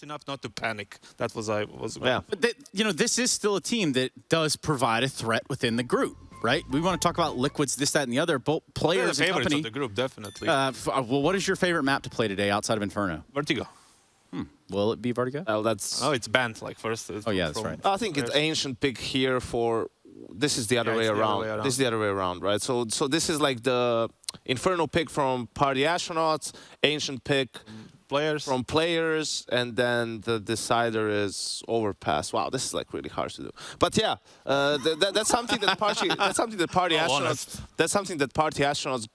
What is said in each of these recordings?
just enough not to panic. That was Yeah. But you know, this is still a team that does provide a threat within the group, right? We want to talk about Liquids, this, that, and the other. Both players the and favorites company. of the group, definitely. Well, what is your favorite map to play today outside of Inferno? Vertigo. Will it be Vertigo? Well, that's. Oh, it's banned like first. Oh, yeah, that's right. I think it's ancient pick here for. This is the other way around. This is the other way around, right? So this is like the Inferno pick from Party Astronauts, ancient pick from players, and then the decider is Overpass. Wow, this is like really hard to do. But yeah, that's something that Party Astronauts. That's something that Party Astronauts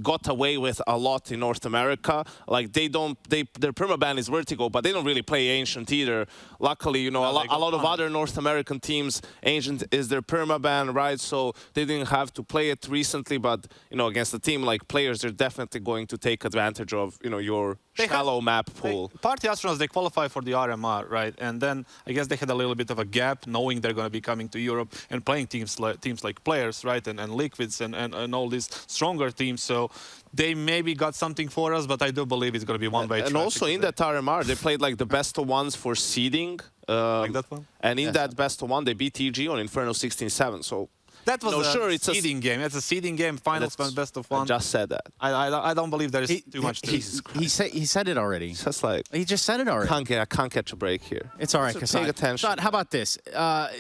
got away with a lot in North America. Like their permaban is Vertigo, but they don't really play Ancient either. Luckily, you know, a lot of other North American teams, Ancient is their permaban, right? So they didn't have to play it recently, but you know, against a team like players, they're definitely going to take advantage of, you know, your shallow map pool. Party Astronauts, they qualify for the RMR, right? And then I guess they had a little bit of a gap, knowing they're going to be coming to Europe and playing teams like Players, right? And Liquids and all these stronger teams. So they maybe got something for us, but I do believe it's going to be one-way traffic. And also in that RMR, they played like the best of ones for seeding. Like that one? And in that best of one, they beat TG on Inferno 16-7. So that was a seeding game. It's a seeding game. Finals best of one. I just said that. I don't believe there is too much to he said it already. Just like He just said it already. I can't catch a break here. It's all right, So Kasai. take attention. Kasai, how about this?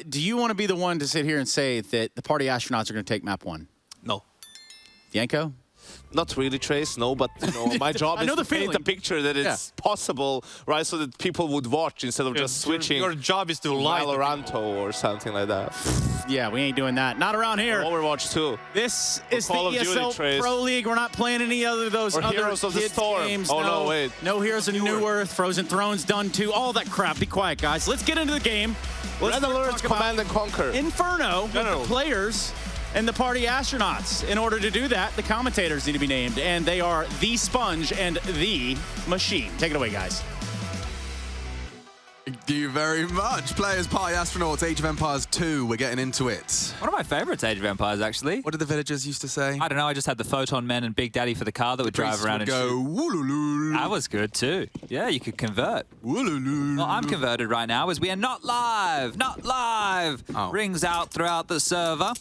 Do you want to be the one to sit here and say that the Party Astronauts are going to take map 1? No. Yanko? Not really, Trace, no, but you know, my job is to paint a picture that it's possible, right, so that people would watch instead of just switching. Your job is to lie to Valoranto or something like that. Yeah, we ain't doing that. Not around here. Overwatch 2. This is the Call of Duty, ESL Trace. Pro League. We're not playing any other of those other Heroes of the kids Storm. games. Oh, no, wait. No Heroes of New Earth. Frozen Throne's done too. All that crap. Be quiet, guys. Let's get into the game. Red Alert, Command and Conquer. Inferno with the players and the Party Astronauts. In order to do that, the commentators need to be named, and they are The Sponge and The Machine. Take it away, guys. Thank you very much. Players, Party Astronauts, Age of Empires 2. We're getting into it. One of my favorites, Age of Empires, actually. What did the villagers used to say? I don't know. I just had the Photon Men and Big Daddy for the car that would drive around and go, wooloo. That was good, too. Yeah, you could convert. Wooloo. Well, I'm converted right now as we are not live. Not live. Oh. Rings out throughout the server.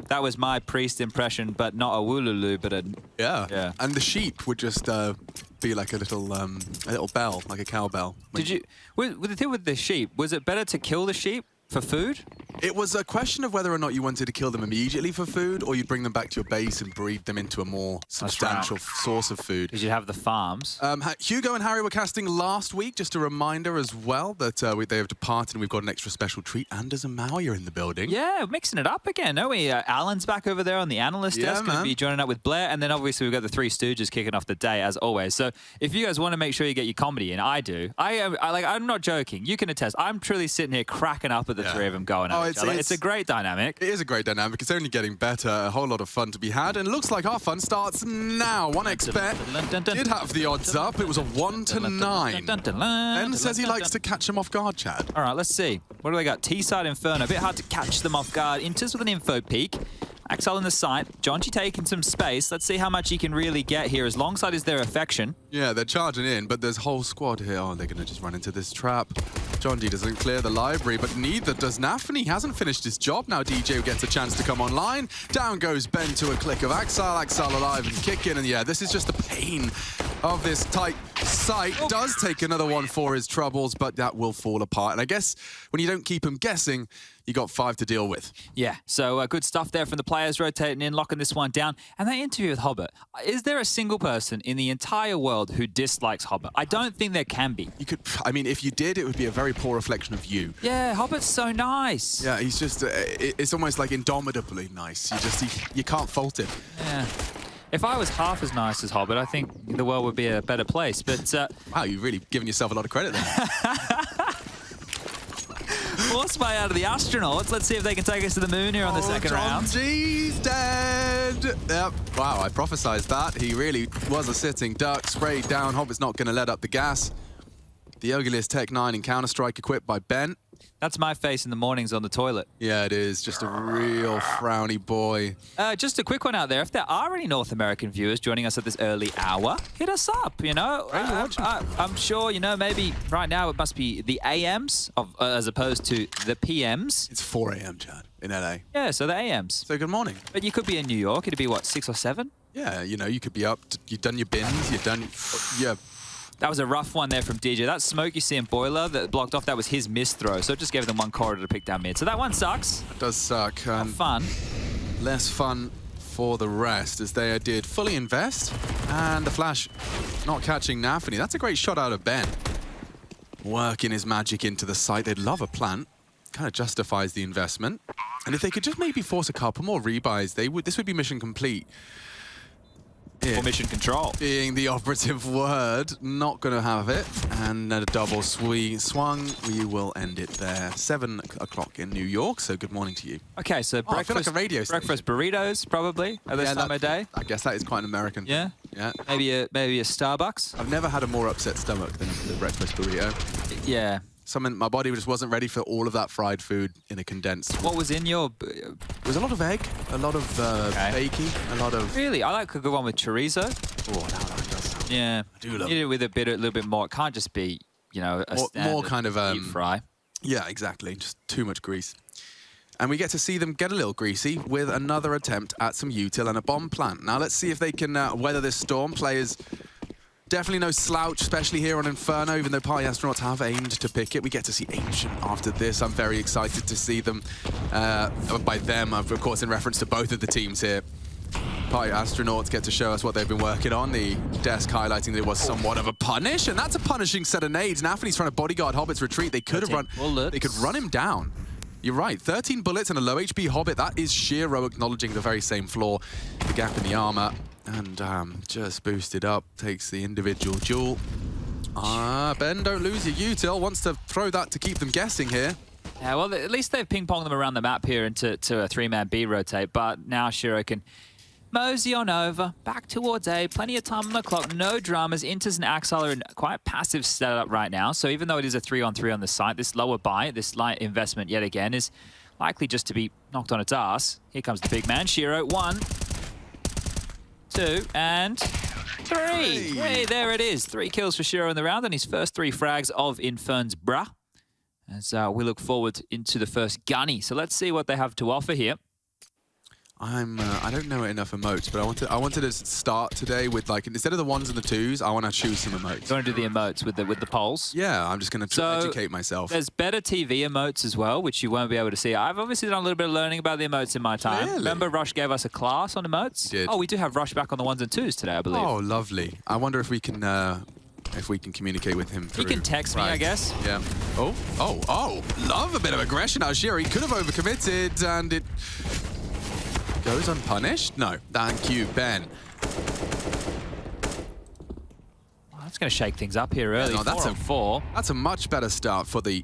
That was my priest impression, but not a wooloo, but a... Yeah. And the sheep would just be like a little bell, like a cowbell. Did you... With the thing with the sheep, was it better to kill the sheep for food? It was a question of whether or not you wanted to kill them immediately for food, or you'd bring them back to your base and breed them into a more substantial source of food. Because you'd have the farms. Hugo and Harry were casting last week. Just a reminder as well that they have departed and we've got an extra special treat. Anders and Maui are in the building. Yeah, mixing it up again, don't we? Alan's back over there on the analyst desk. Going to be joining up with Blair. And then obviously we've got the Three Stooges kicking off the day, as always. So if you guys want to make sure you get your comedy in, I do. I'm not joking. You can attest. I'm truly sitting here cracking up at the three of them going at each other. It's a great dynamic. It is a great dynamic. It's only getting better. A whole lot of fun to be had. And it looks like our fun starts now. 1xBet did have the odds up. It was a 1-9. Ben says he likes to catch them off guard, Chad. All right, let's see. What do we got? T-side Inferno. A bit hard to catch them off guard. Inters with an info peek. Axel in the site. Jonji taking some space. Let's see how much he can really get here. As long side is their affection. Yeah, they're charging in, but there's a whole squad here. Oh, they're going to just run into this trap. Jonji doesn't clear the library, but neither does Nafan. He hasn't finished his job. Now DJ gets a chance to come online. Down goes Ben to a click of Axel. Axel alive and kicking. And yeah, this is just the pain of this tight site. Does take another one for his troubles, but that will fall apart. And I guess when you don't keep him guessing, you got 5 to deal with. Yeah, so good stuff there from the players rotating in, locking this one down. And that interview with Hobbit. Is there a single person in the entire world who dislikes Hobbit? I don't think there can be. You could, I mean, if you did, it would be a very poor reflection of you. Yeah, Hobbit's so nice. Yeah, he's just, it's almost like indomitably nice. You can't fault him. Yeah. If I was half as nice as Hobbit, I think the world would be a better place. But wow, you've really given yourself a lot of credit there. Force play out of the astronauts. Let's see if they can take us to the moon here on the second round. Jonji's dead. Yep. Wow, I prophesized that. He really was a sitting duck. Sprayed down. Hobbit's not going to let up the gas. The Ogilist Tech 9 in Counter-Strike equipped by Ben. That's my face in the mornings on the toilet. Yeah, it is. Just a real frowny boy. Just a quick one out there. If there are any North American viewers joining us at this early hour, hit us up, you know. I'm sure, you know, maybe right now it must be the AMs as opposed to the PMs. It's 4 a.m., Chad, in LA. Yeah, so the AMs. So good morning. But you could be in New York. It'd be, what, 6 or 7? Yeah, you know, you could be up. You've done your bins. You've done... Yeah. That was a rough one there from DJ. That smoke you see in Boiler that blocked off, that was his missed throw. So it just gave them one corridor to pick down mid. So that one sucks. It does suck. Not fun. Less fun for the rest as they did fully invest. And the flash not catching Nafany. That's a great shot out of Ben. Working his magic into the site. They'd love a plant. Kind of justifies the investment. And if they could just maybe force a couple more rebuys, this would be mission complete. Or mission control. Being the operative word, not going to have it. And a double swung. We will end it there. 7 o'clock in New York, so good morning to you. Okay, so breakfast, I feel like a radio station. Breakfast burritos, probably, at this time of day. I guess that is quite an American thing. Yeah? Yeah. Maybe a Starbucks? I've never had a more upset stomach than the breakfast burrito. Yeah. My body just wasn't ready for all of that fried food in a condensed. What was in your... There was a lot of egg, a lot of bacon, a lot of... Really? I like a good one with chorizo. Oh, now that does sound... Yeah. I do love it. With a little bit more. It can't just be, you know, a more kind of deep fry. Yeah, exactly. Just too much grease. And we get to see them get a little greasy with another attempt at some util and a bomb plant. Now let's see if they can weather this storm. Players... Definitely no slouch, especially here on Inferno, even though Party Astronauts have aimed to pick it. We get to see Ancient after this. I'm very excited to see them. By them, of course, in reference to both of the teams here. Party Astronauts get to show us what they've been working on. The desk highlighting that it was somewhat of a punish, and that's a punishing set of nades. Nafany's trying to bodyguard Hobbit's retreat. They could have they could run him down. You're right, 13 bullets and a low HP Hobbit. That is Shiro acknowledging the very same flaw. The gap in the armor. And just boosted up, takes the individual duel. Ben, don't lose your util. Wants to throw that to keep them guessing here. Yeah, well, at least they've ping-ponged them around the map here into a 3-man B rotate. But now Shiro can mosey on over, back towards A. Plenty of time on the clock, no dramas. Inters and Axel are in quite passive setup right now. So even though it is a 3-on-3 on the site, this lower buy, this light investment yet again is likely just to be knocked on its ass. Here comes the big man, Shiro. 1, 2, and 3. Hey, there it is. 3 kills for Shiro in the round and his first 3 frags of Infern's Bruh. As we look forward into the first gunny. So let's see what they have to offer here. I don't know enough emotes, but I wanted to start today with, like, instead of the 1s and the 2s, I want to choose some emotes. You want to do the emotes with the polls? Yeah, I'm just going to educate myself. There's better TV emotes as well, which you won't be able to see. I've obviously done a little bit of learning about the emotes in my time. Really? Remember Rush gave us a class on emotes? We did. Oh, we do have Rush back on the 1s and 2s today, I believe. Oh, lovely. I wonder if we can communicate with him through. He can text me, I guess. Yeah. Oh! Love a bit of aggression out of Shiro. He could have overcommitted, and it goes unpunished? No. Thank you, Ben. Well, that's going to shake things up here early. Yeah, no, that's 4-on-4. That's a much better start for the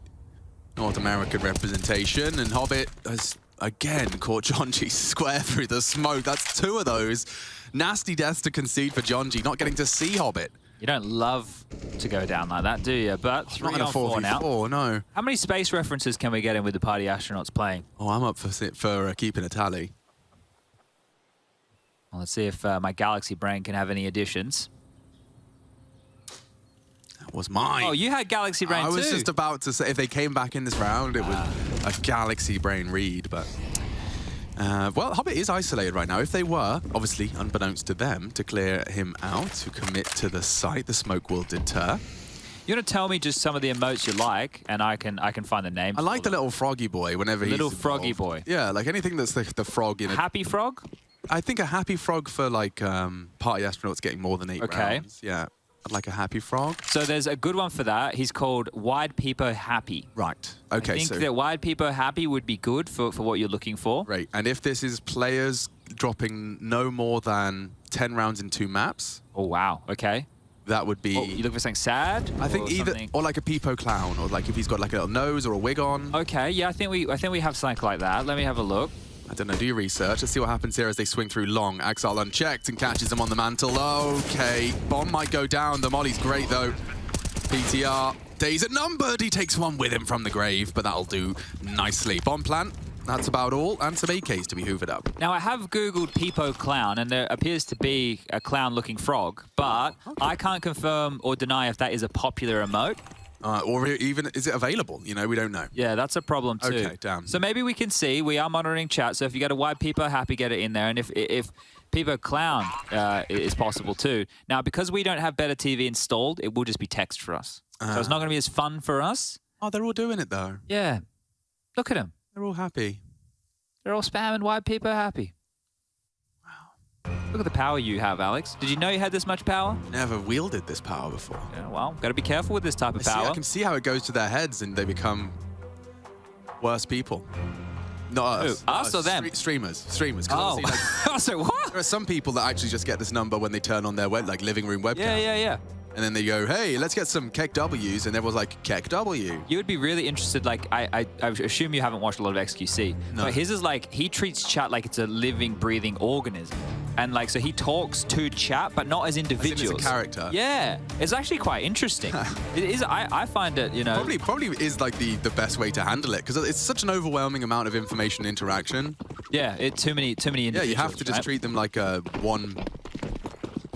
North American representation, and Hobbit has again caught Jonji square through the smoke. That's 2 of those. Nasty deaths to concede for Jonji, not getting to see Hobbit. You don't love to go down like that, do you? But 3-on-4 now. No. How many space references can we get in with the Party Astronauts playing? Oh, I'm up for keeping a tally. Well, let's see if my Galaxy brain can have any additions. That was mine. Oh, you had Galaxy brain too. I was just about to say, if they came back in this round, it was a Galaxy brain read, but... well, Hobbit is isolated right now. If they were, obviously, unbeknownst to them, to clear him out, to commit to the site, the smoke will deter. You want to tell me just some of the emotes you like, and I can find the names. I like the little froggy boy whenever he's Little involved. froggy boy. Yeah, like anything that's the frog in a... Happy frog? I think a happy frog for, like, Party Astronauts getting more than 8 rounds. Yeah, I'd like a happy frog. So there's a good one for that. He's called Wide Peepo Happy. Right. Okay, I think that Wide Peepo Happy would be good for what you're looking for. Right, and if this is players dropping no more than 10 rounds in 2 maps... Oh, wow. Okay. That would be... Oh, you looking for something sad? I think either... Something? Or like a Peepo clown, or like if he's got like a little nose or a wig on. Okay, yeah, I think we have something like that. Let me have a look. I don't know, do your research. Let's see what happens here as they swing through long. Axel unchecked and catches him on the mantle. Okay, bomb might go down. The molly's great, though. PTR days are numbered. He takes one with him from the grave, but that'll do nicely. Bomb plant. That's about all, and some AKs to be hoovered up. Now, I have Googled Peepo Clown, and there appears to be a clown-looking frog, but I can't confirm or deny if that is a popular emote. Or even, is it available? You know, we don't know. Yeah, that's a problem too. Okay, damn. So maybe we can see. We are monitoring chat, so if you got a white Peepo happy, get it in there. And if Peepo Clown is possible too. Now, because we don't have Better TV installed, it will just be text for us. So it's not going to be as fun for us. Oh, they're all doing it, though. Yeah. Look at them. They're all happy. They're all spamming white Peepo happy. Wow. Look at the power you have, Alex. Did you know you had this much power? Never wielded this power before. Yeah, well, got to be careful with this type of power. I can see how it goes to their heads and they become worse people. Not us. Us or them? Streamers. Oh. I was like, what? There are some people that actually just get this number when they turn on their living room webcam. Yeah. And then they go, hey, let's get some Kek W's. And everyone's like, Kek W. You would be really interested, like, I assume you haven't watched a lot of XQC. No. But his is like, he treats chat like it's a living, breathing organism. And like, so he talks to chat, but not as individuals. As in it's a character. Yeah. It's actually quite interesting. It is, I find it, you know. Probably is like the best way to handle it, because it's such an overwhelming amount of information interaction. Yeah, too many individuals. Yeah, you have to just treat them like one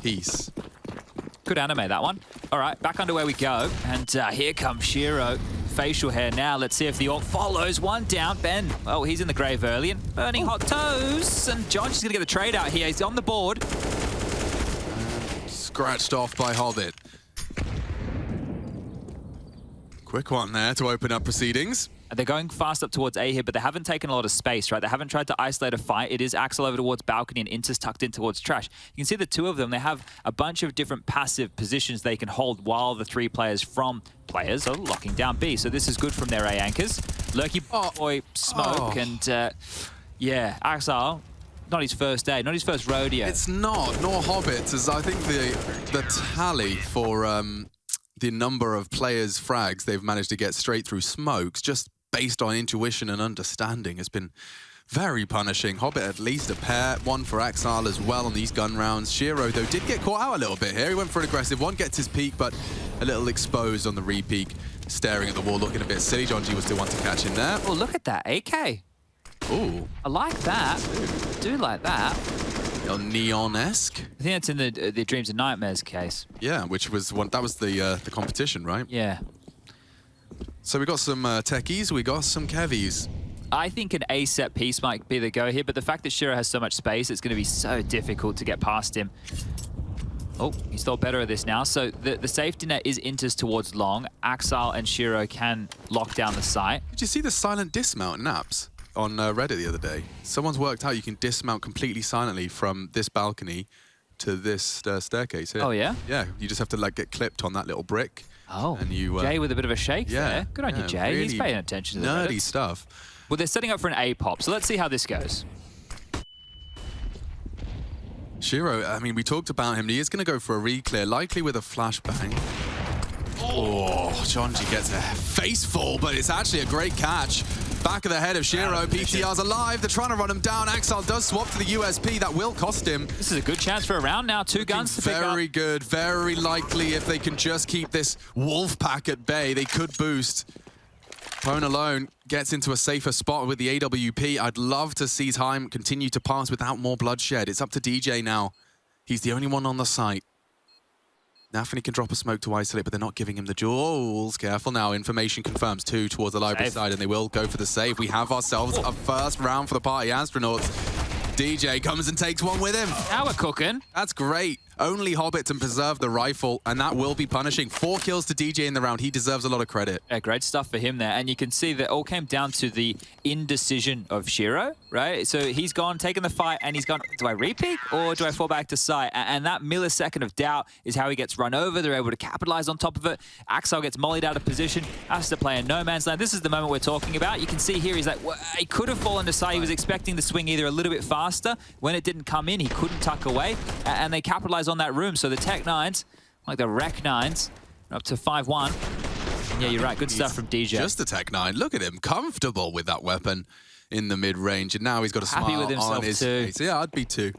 piece. Good anime, that one. All right, back under where we go. And here comes Shiro. Facial hair now. Let's see if the ult follows. One down. Ben, oh, he's in the grave early and burning hot toes. And John just going to get the trade out here. He's on the board. Scratched off by Hobbit. Quick one there to open up proceedings. They're going fast up towards A here, but they haven't taken a lot of space, right? They haven't tried to isolate a fight. It is Axel over towards balcony and Intis tucked in towards trash. You can see the two of them, they have a bunch of different passive positions they can hold while the three players from players are locking down B. So this is good from their A anchors. Lurky boy smoke and yeah, Axel, not his first day, not his first rodeo. It's not, nor Hobbit, as I think the tally for the number of players' frags they've managed to get straight through smokes, just based on intuition and understanding, has been very punishing. Hobbit at least a pair, one for Axel as well on these gun rounds. Shiro, though, did get caught out a little bit here. He went for an aggressive one, gets his peek, but a little exposed on the re-peek, staring at the wall, looking a bit silly. John G was still one to catch in there. Oh, look at that, AK. Ooh. I like that. I do like that. Neon-esque. I think that's in the Dreams and Nightmares case. Yeah, which was one. That was the competition, right? Yeah. So we got some techies, we got some kevies. I think an A set piece might be the go here, but the fact that Shiro has so much space, it's going to be so difficult to get past him. Oh, he's thought better of this now. So the safety net is Intis towards long. Axel and Shiro can lock down the site. Did you see the silent dismount naps on Reddit the other day? Someone's worked out you can dismount completely silently from this balcony to this staircase here. Oh, yeah? Yeah, you just have to like get clipped on that little brick. Oh, and you, Jay with a bit of a shake there. Good on you, Jay. Really He's paying attention to the nerdy Reddits. stuff. Well, they're setting up for an A pop, so let's see how this goes. Shiro, I mean, we talked about him. He is going to go for a re-clear, likely with a flashbang. Oh, John G gets a face full, but it's actually a great catch. Back of the head of Shiro. PTR's alive. They're trying to run him down. Axel does swap to the USP. That will cost him. This is a good chance for a round now. Two guns to pick up. Very good. Very likely if they can just keep this wolf pack at bay, they could boost. Pone alone gets into a safer spot with the AWP. I'd love to see time continue to pass without more bloodshed. It's up to DJ now. He's the only one on the site. Nafany can drop a smoke to isolate, but they're not giving him the jewels. Careful now. Information confirms 2 towards the library side, and they will go for the save. We have ourselves a first round for the party astronauts. DJ comes and takes one with him. Now we're cooking. That's great. Only Hobbit to preserve the rifle, and that will be punishing. 4 kills to DJ in the round. He deserves a lot of credit. Yeah, great stuff for him there. And you can see that it all came down to the indecision of Shiro, right? So he's gone, taken the fight, and he's gone, do I re-peek or do I fall back to site? And that millisecond of doubt is how he gets run over. They're able to capitalize on top of it. Axel gets mollied out of position, has to play in no man's land. This is the moment we're talking about. You can see here, he's like, well, he could have fallen to site. He was expecting the swing either a little bit faster. When it didn't come in, he couldn't tuck away, and they capitalize on that room. So the Tech 9s, like the Rec 9s, up to 5-1. Yeah, you're right. Good stuff from DJ. Just the Tech 9. Look at him, comfortable with that weapon in the mid-range, and now he's got a smile Happy with himself on his too. face. Yeah, I'd be too,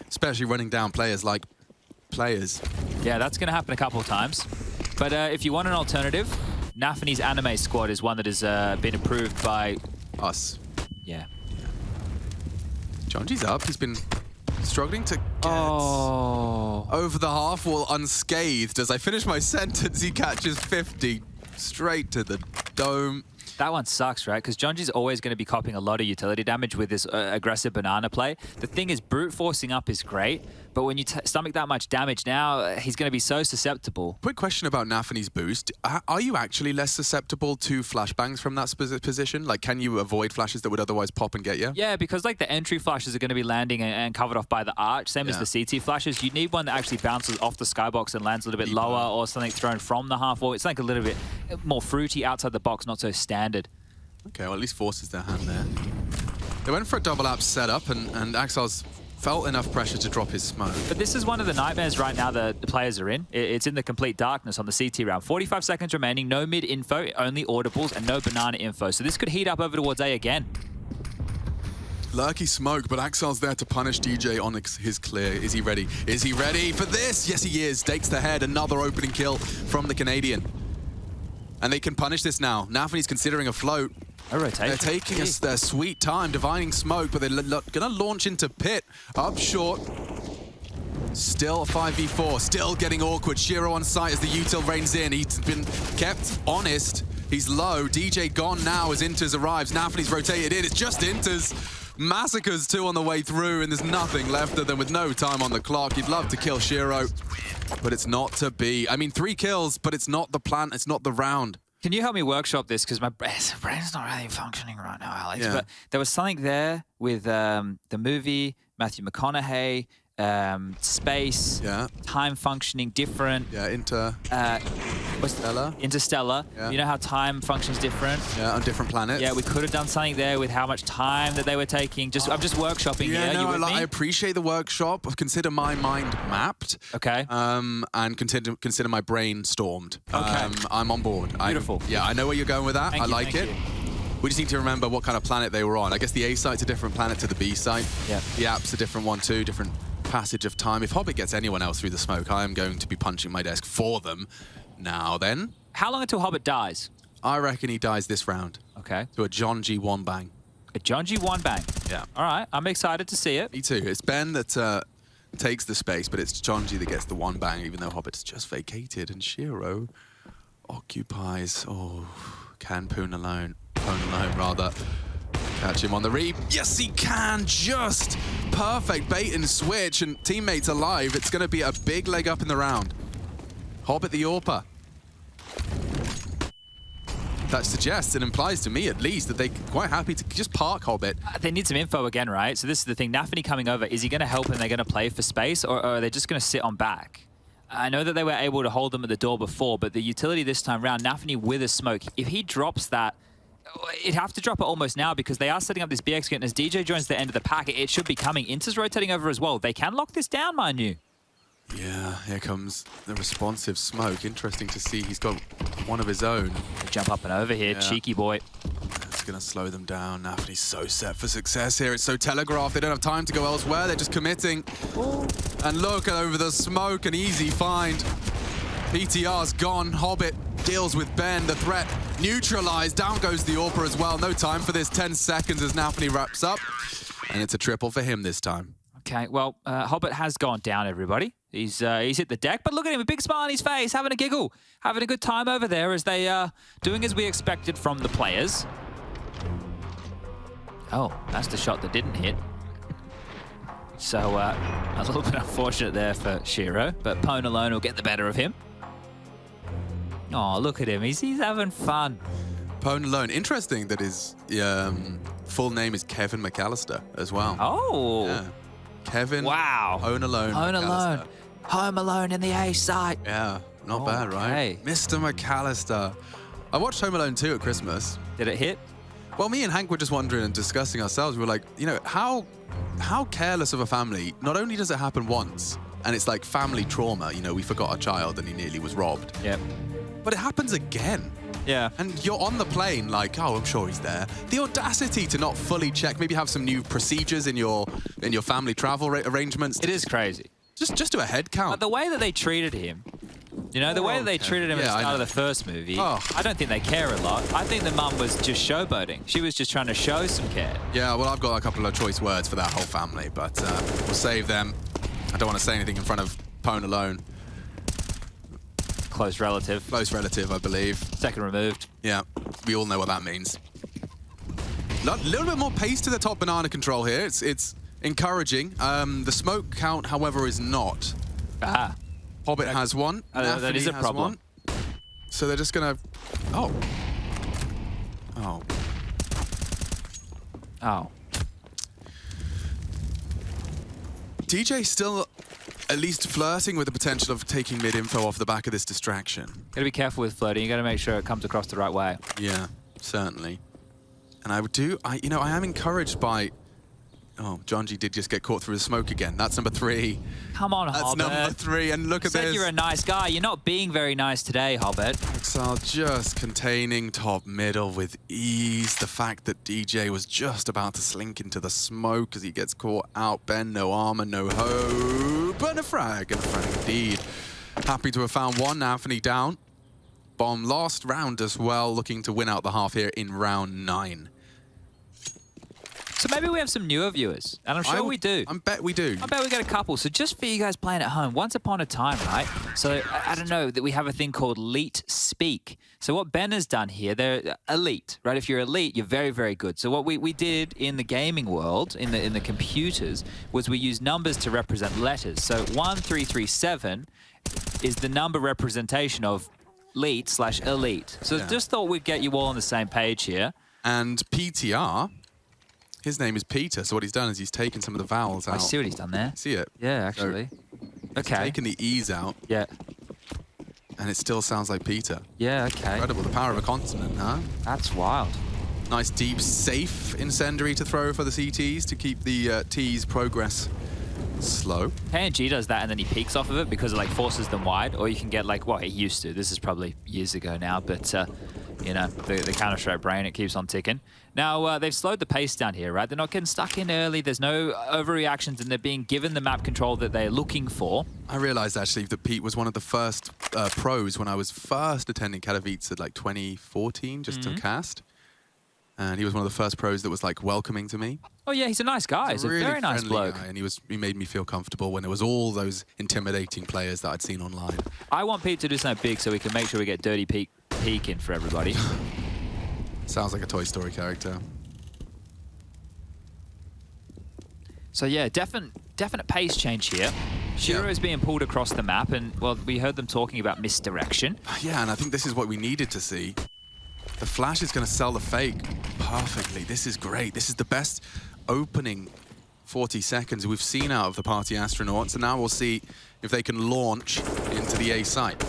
especially running down players like players. Yeah, that's going to happen a couple of times. But if you want an alternative, Nafany's anime squad is one that has been approved by... Us. Yeah. Jonji's up. He's been struggling to get over the half wall unscathed. As I finish my sentence, he catches 50 straight to the dome. That one sucks, right? Because Jonji's always going to be copying a lot of utility damage with this aggressive banana play. The thing is, brute forcing up is great, but when you stomach that much damage now, he's going to be so susceptible. Quick question about Nafany's boost. Are you actually less susceptible to flashbangs from that position? Like, can you avoid flashes that would otherwise pop and get you? Yeah, because like the entry flashes are going to be landing and covered off by the arch, same as the CT flashes. You need one that actually bounces off the skybox and lands a little bit lower, or something thrown from the half wall. It's like a little bit more fruity outside the box, not so standard. Okay, well, at least forces their hand there. They went for a double app setup, and Axel's felt enough pressure to drop his smoke. But this is one of the nightmares right now that the players are in. It's in the complete darkness on the CT round. 45 seconds remaining, no mid info, only audibles, and no banana info. So this could heat up over towards A again. Lurky smoke, but Axel's there to punish DJ on his clear. Is he ready? Is he ready for this? Yes, he is. Stakes the head. Another opening kill from the Canadian. And they can punish this now. Nafany's considering a float. A rotation. They're taking their sweet time, divining smoke, but they're going to launch into pit. Up short. Still 5v4, still getting awkward. Shiro on site as the util reigns in. He's been kept honest. He's low. DJ gone now as Inters arrives. Nafany's rotated in. It's just Inters. Massacres 2 on the way through, and there's nothing left of them with no time on the clock. He'd love to kill Shiro, but it's not to be. I mean, 3 kills, but it's not the plan. It's not the round. Can you help me workshop this? Because my brain's not really functioning right now, Alex. Yeah. But there was something there with the movie, Matthew McConaughey, space, time functioning different. Yeah, Interstellar. Yeah. You know how time functions different? Yeah, on different planets. Yeah, we could have done something there with how much time that they were taking. I'm just workshopping here. No, you with me? I appreciate the workshop. Consider my mind mapped. Okay. And consider my brain stormed. Okay. I'm on board. Beautiful. I know where you're going with that. Thank I you, like it. We just need to remember what kind of planet they were on. I guess the A site's a different planet to the B site. Yeah. The app's a different one too, different passage of time. If Hobbit gets anyone else through the smoke, I am going to be punching my desk for them. Now then. How long until Hobbit dies? I reckon he dies this round. Okay. To a John G one bang. A John G one bang. Yeah. All right. I'm excited to see it. Me too. It's Ben that takes the space, but it's John G that gets the one bang, even though Hobbit's just vacated and Shiro occupies. Oh, can Poon alone rather. Catch him on the reap. Yes, he can. Just perfect bait and switch, and teammates alive. It's going to be a big leg up in the round. Hobbit the AWPer. That suggests and implies to me, at least, that they're quite happy to just park Hobbit. They need some info again, right? So this is the thing. Nafany coming over. Is he going to help and they're going to play for space, or are they just going to sit on back? I know that they were able to hold them at the door before, but the utility this time round, Nafany with a smoke, if he drops that, it'd have to drop it almost now because they are setting up this BX kit, and as DJ joins the end of the pack, it should be coming. Inter's rotating over as well. They can lock this down, mind you. Yeah, here comes the responsive smoke. Interesting to see he's got one of his own. Jump up and over here, cheeky boy. That's going to slow them down. Nafany's so set for success here. It's so telegraphed. They don't have time to go elsewhere. They're just committing. Ooh. And look over the smoke, an easy find. PTR's gone. Hobbit deals with Ben. The threat neutralized. Down goes the AWPer as well. No time for this. 10 seconds as Nafany wraps up. And it's a triple for him this time. Okay, well, Hobbit has gone down, everybody. He's hit the deck, but look at him, a big smile on his face, having a giggle, having a good time over there as they are doing as we expected from the players. Oh, that's the shot that didn't hit. So a little bit unfortunate there for Shiro, but Pone alone will get the better of him. Oh, look at him, he's having fun. Pone alone. Interesting that his full name is Kevin McAllister as well. Oh. Yeah. Kevin. Wow. Home Alone. Home Alone. Home Alone in the A site. Yeah, not bad, right? Mr. McAllister. I watched Home Alone 2 at Christmas. Did it hit? Well, me and Hank were just wondering and discussing ourselves. We were like, you know, how careless of a family, not only does it happen once, and it's like family trauma, you know, we forgot a child and he nearly was robbed. Yep. But it happens again. Yeah. And you're on the plane like, oh, I'm sure he's there. The audacity to not fully check, maybe have some new procedures in your family travel arrangements. It is crazy. Just do a head count. But the way that they treated him You know, the way that they treated him at the start of the first movie, I don't think they care a lot. I think the mum was just showboating. She was just trying to show some care. Yeah, well, I've got a couple of choice words for that whole family, but we'll save them. I don't want to say anything in front of Pwn alone. Close relative. Close relative, I believe. Second removed. Yeah, we all know what that means. A little bit more pace to the top banana control here. It's encouraging. The smoke count, however, is not. Ah. Hobbit has one. That is a problem. So they're just gonna... Oh. Oh. Oh. DJ still at least flirting with the potential of taking mid-info off the back of this distraction. Gotta be careful with flirting. You gotta make sure it comes across the right way. Yeah, certainly. And I am encouraged by... Oh, Jonji did just get caught through the smoke again. That's number 3. Come on, Hobbit. That's number 3, and look at this. You said you're a nice guy. You're not being very nice today, Hobbit. Exile just containing top middle with ease. The fact that DJ was just about to slink into the smoke as he gets caught out. Ben, no armor, no hope, and a frag indeed. Happy to have found one. Anthony down. Bomb last round as well, looking to win out the half here in round 9. So maybe we have some newer viewers, and I'm sure we do. I bet we do. I bet we got a couple. So just for you guys playing at home, once upon a time, right? So I don't know, that we have a thing called Elite Speak. So what Ben has done here, they're elite, right? If you're elite, you're very, very good. So what we did in the gaming world, in the computers, was we used numbers to represent letters. So 1337 is the number representation of elite/elite. So just thought we'd get you all on the same page here. And PTR, his name is Peter, so what he's done is he's taken some of the vowels out. I see what he's done there. See it? Yeah, actually. So okay. He's taken the E's out. Yeah. And it still sounds like Peter. Yeah, okay. Incredible, the power of a consonant, huh? That's wild. Nice, deep, safe incendiary to throw for the CTs to keep the T's progress slow. KNG does that and then he peeks off of it because it like forces them wide, or you can get like, well, he used to. This is probably years ago now, but you know, the Counter-Strike brain, it keeps on ticking. Now, they've slowed the pace down here, right? They're not getting stuck in early. There's no overreactions, and they're being given the map control that they're looking for. I realized, actually, that Pete was one of the first pros when I was first attending Katowice at, like, 2014, just to cast. And he was one of the first pros that was, like, welcoming to me. Oh, yeah, he's a nice guy. He's a really very nice bloke. Guy, and he made me feel comfortable when there was all those intimidating players that I'd seen online. I want Pete to do something big so we can make sure we get Dirty Peek in for everybody. Sounds like a Toy Story character. So yeah, definite pace change here. Shiro is being pulled across the map, and well, we heard them talking about misdirection. Yeah, and I think this is what we needed to see. The flash is going to sell the fake perfectly. This is great. This is the best opening 40 seconds we've seen out of the party astronauts, and now we'll see if they can launch into the A site.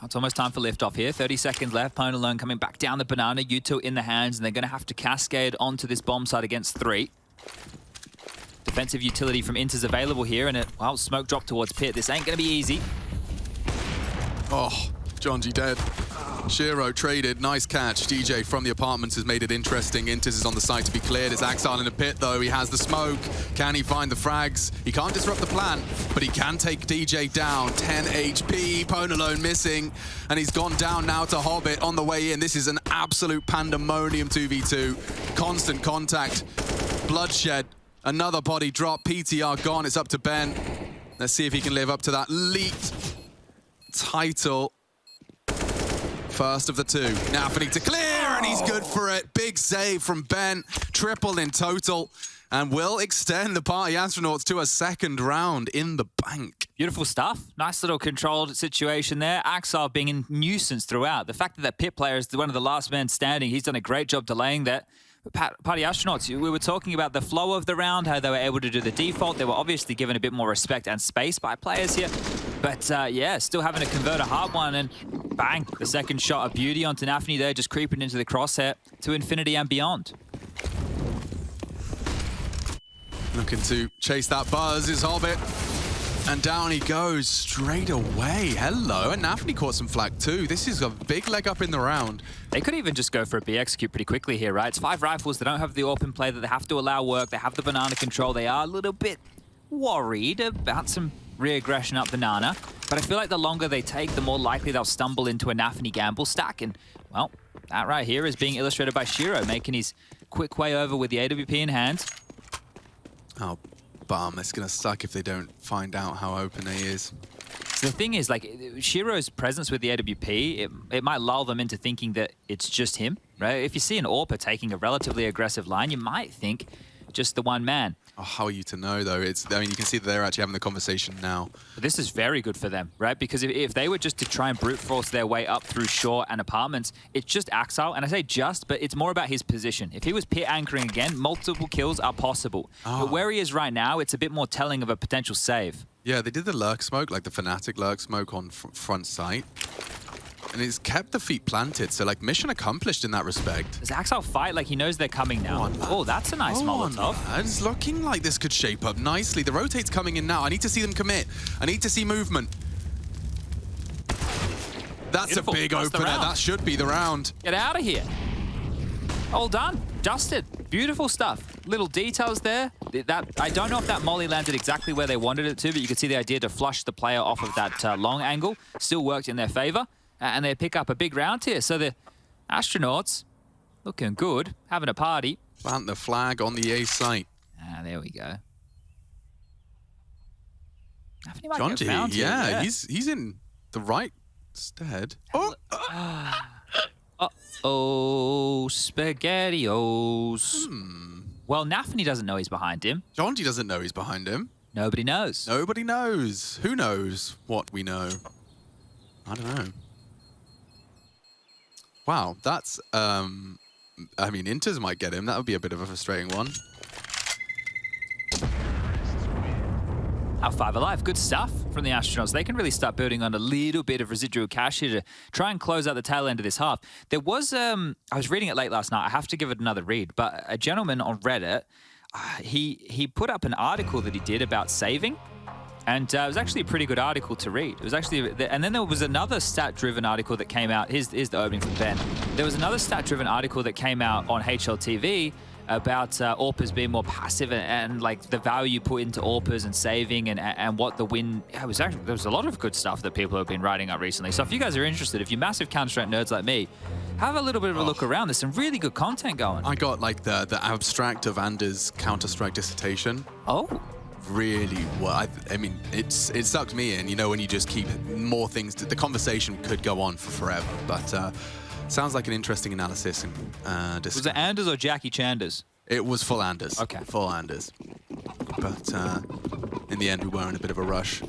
It's almost time for liftoff here. 30 seconds left. Pwn alone coming back down the banana. U2 in the hands, and they're going to have to cascade onto this bomb site against 3. Defensive utility from Inters available here, and well, smoke drop towards Pit. This ain't going to be easy. Oh, Jonji dead. Shiro traded. Nice catch. DJ from the apartments has made it interesting. Inters is on the site to be cleared. It's Axile in the pit, though. He has the smoke. Can he find the frags? He can't disrupt the plan, but he can take DJ down. 10 HP. Pwn alone missing. And he's gone down now to Hobbit on the way in. This is an absolute pandemonium 2v2. Constant contact. Bloodshed. Another body drop. PTR gone. It's up to Ben. Let's see if he can live up to that leaked title. First of the 2. Now for to clear, and he's good for it. Big save from Ben. Triple in total. And will extend the party astronauts to a second round in the bank. Beautiful stuff. Nice little controlled situation there. Axile being a nuisance throughout. The fact that that Pit player is one of the last men standing, he's done a great job delaying that. Party astronauts, we were talking about the flow of the round, how they were able to do the default. They were obviously given a bit more respect and space by players here. But yeah, still having to convert a hard one, and bang, the second shot of beauty onto Nafny there, just creeping into the crosshair to infinity and beyond. Looking to chase that buzz is Hobbit. And down he goes straight away. Hello, and Nafny caught some flak too. This is a big leg up in the round. They could even just go for a B execute pretty quickly here, right? It's 5 rifles. They don't have the open play that they have to allow work. They have the banana control. They are a little bit worried about some re-aggression up banana. But I feel like the longer they take, the more likely they'll stumble into a Nafany gamble stack. And, well, that right here is being illustrated by Shiro, making his quick way over with the AWP in hand. Oh, bum. It's going to suck if they don't find out how open he is. So the thing is, like, Shiro's presence with the AWP, it might lull them into thinking that it's just him, right? If you see an AWPer taking a relatively aggressive line, you might think just the one man. Oh, how are you to know, though? I mean, you can see that they're actually having the conversation now. But this is very good for them, right? Because if they were just to try and brute force their way up through shore and apartments, it's just Axile. And I say just, but it's more about his position. If he was pit anchoring again, multiple kills are possible. Oh. But where he is right now, it's a bit more telling of a potential save. Yeah, they did the lurk smoke, like the Fnatic lurk smoke on front site. And it's kept the feet planted, so like mission accomplished in that respect. Does Axile fight like he knows they're coming now? Oh, that's a nice Molotov. It's looking like this could shape up nicely. The rotate's coming in now. I need to see them commit. I need to see movement. That's beautiful. A big opener. That should be the round. Get out of here. All done. Dusted. Beautiful stuff. Little details there. I don't know if that molly landed exactly where they wanted it to, but you could see the idea to flush the player off of that long angle still worked in their favor. And they pick up a big round here. So the astronauts looking good, having a party. Plant the flag on the A site. Ah, there we go. Jonji, yeah, he's in the right stead. Oh, SpaghettiOs. Well, Nafany doesn't know he's behind him. Jonji doesn't know he's behind him. Nobody knows. Nobody knows. Who knows what we know? I don't know. Wow, that's, I mean, Inters might get him. That would be a bit of a frustrating one. Our 5 alive, good stuff from the astronauts. They can really start building on a little bit of residual cash here to try and close out the tail end of this half. There was, I was reading it late last night. I have to give it another read, but a gentleman on Reddit, he put up an article that he did about saving. And it was actually a pretty good article to read. It was actually, and then there was another stat-driven article that came out. Here's the opening from Ben. There was another stat-driven article that came out on HLTV about AWPers being more passive and like the value put into AWPers and saving and what the win. There was a lot of good stuff that people have been writing up recently. So if you guys are interested, if you're massive Counter-Strike nerds like me, have a little bit of a look around. There's some really good content going. I got like the abstract of Anders' Counter-Strike dissertation. Oh. Really well. I mean, it sucked me in, you know, when you just keep more things. The conversation could go on for forever, but sounds like an interesting analysis. And was it Anders or Jackie Chanders? It was full Anders. Okay. Full Anders. But in the end, we were in a bit of a rush.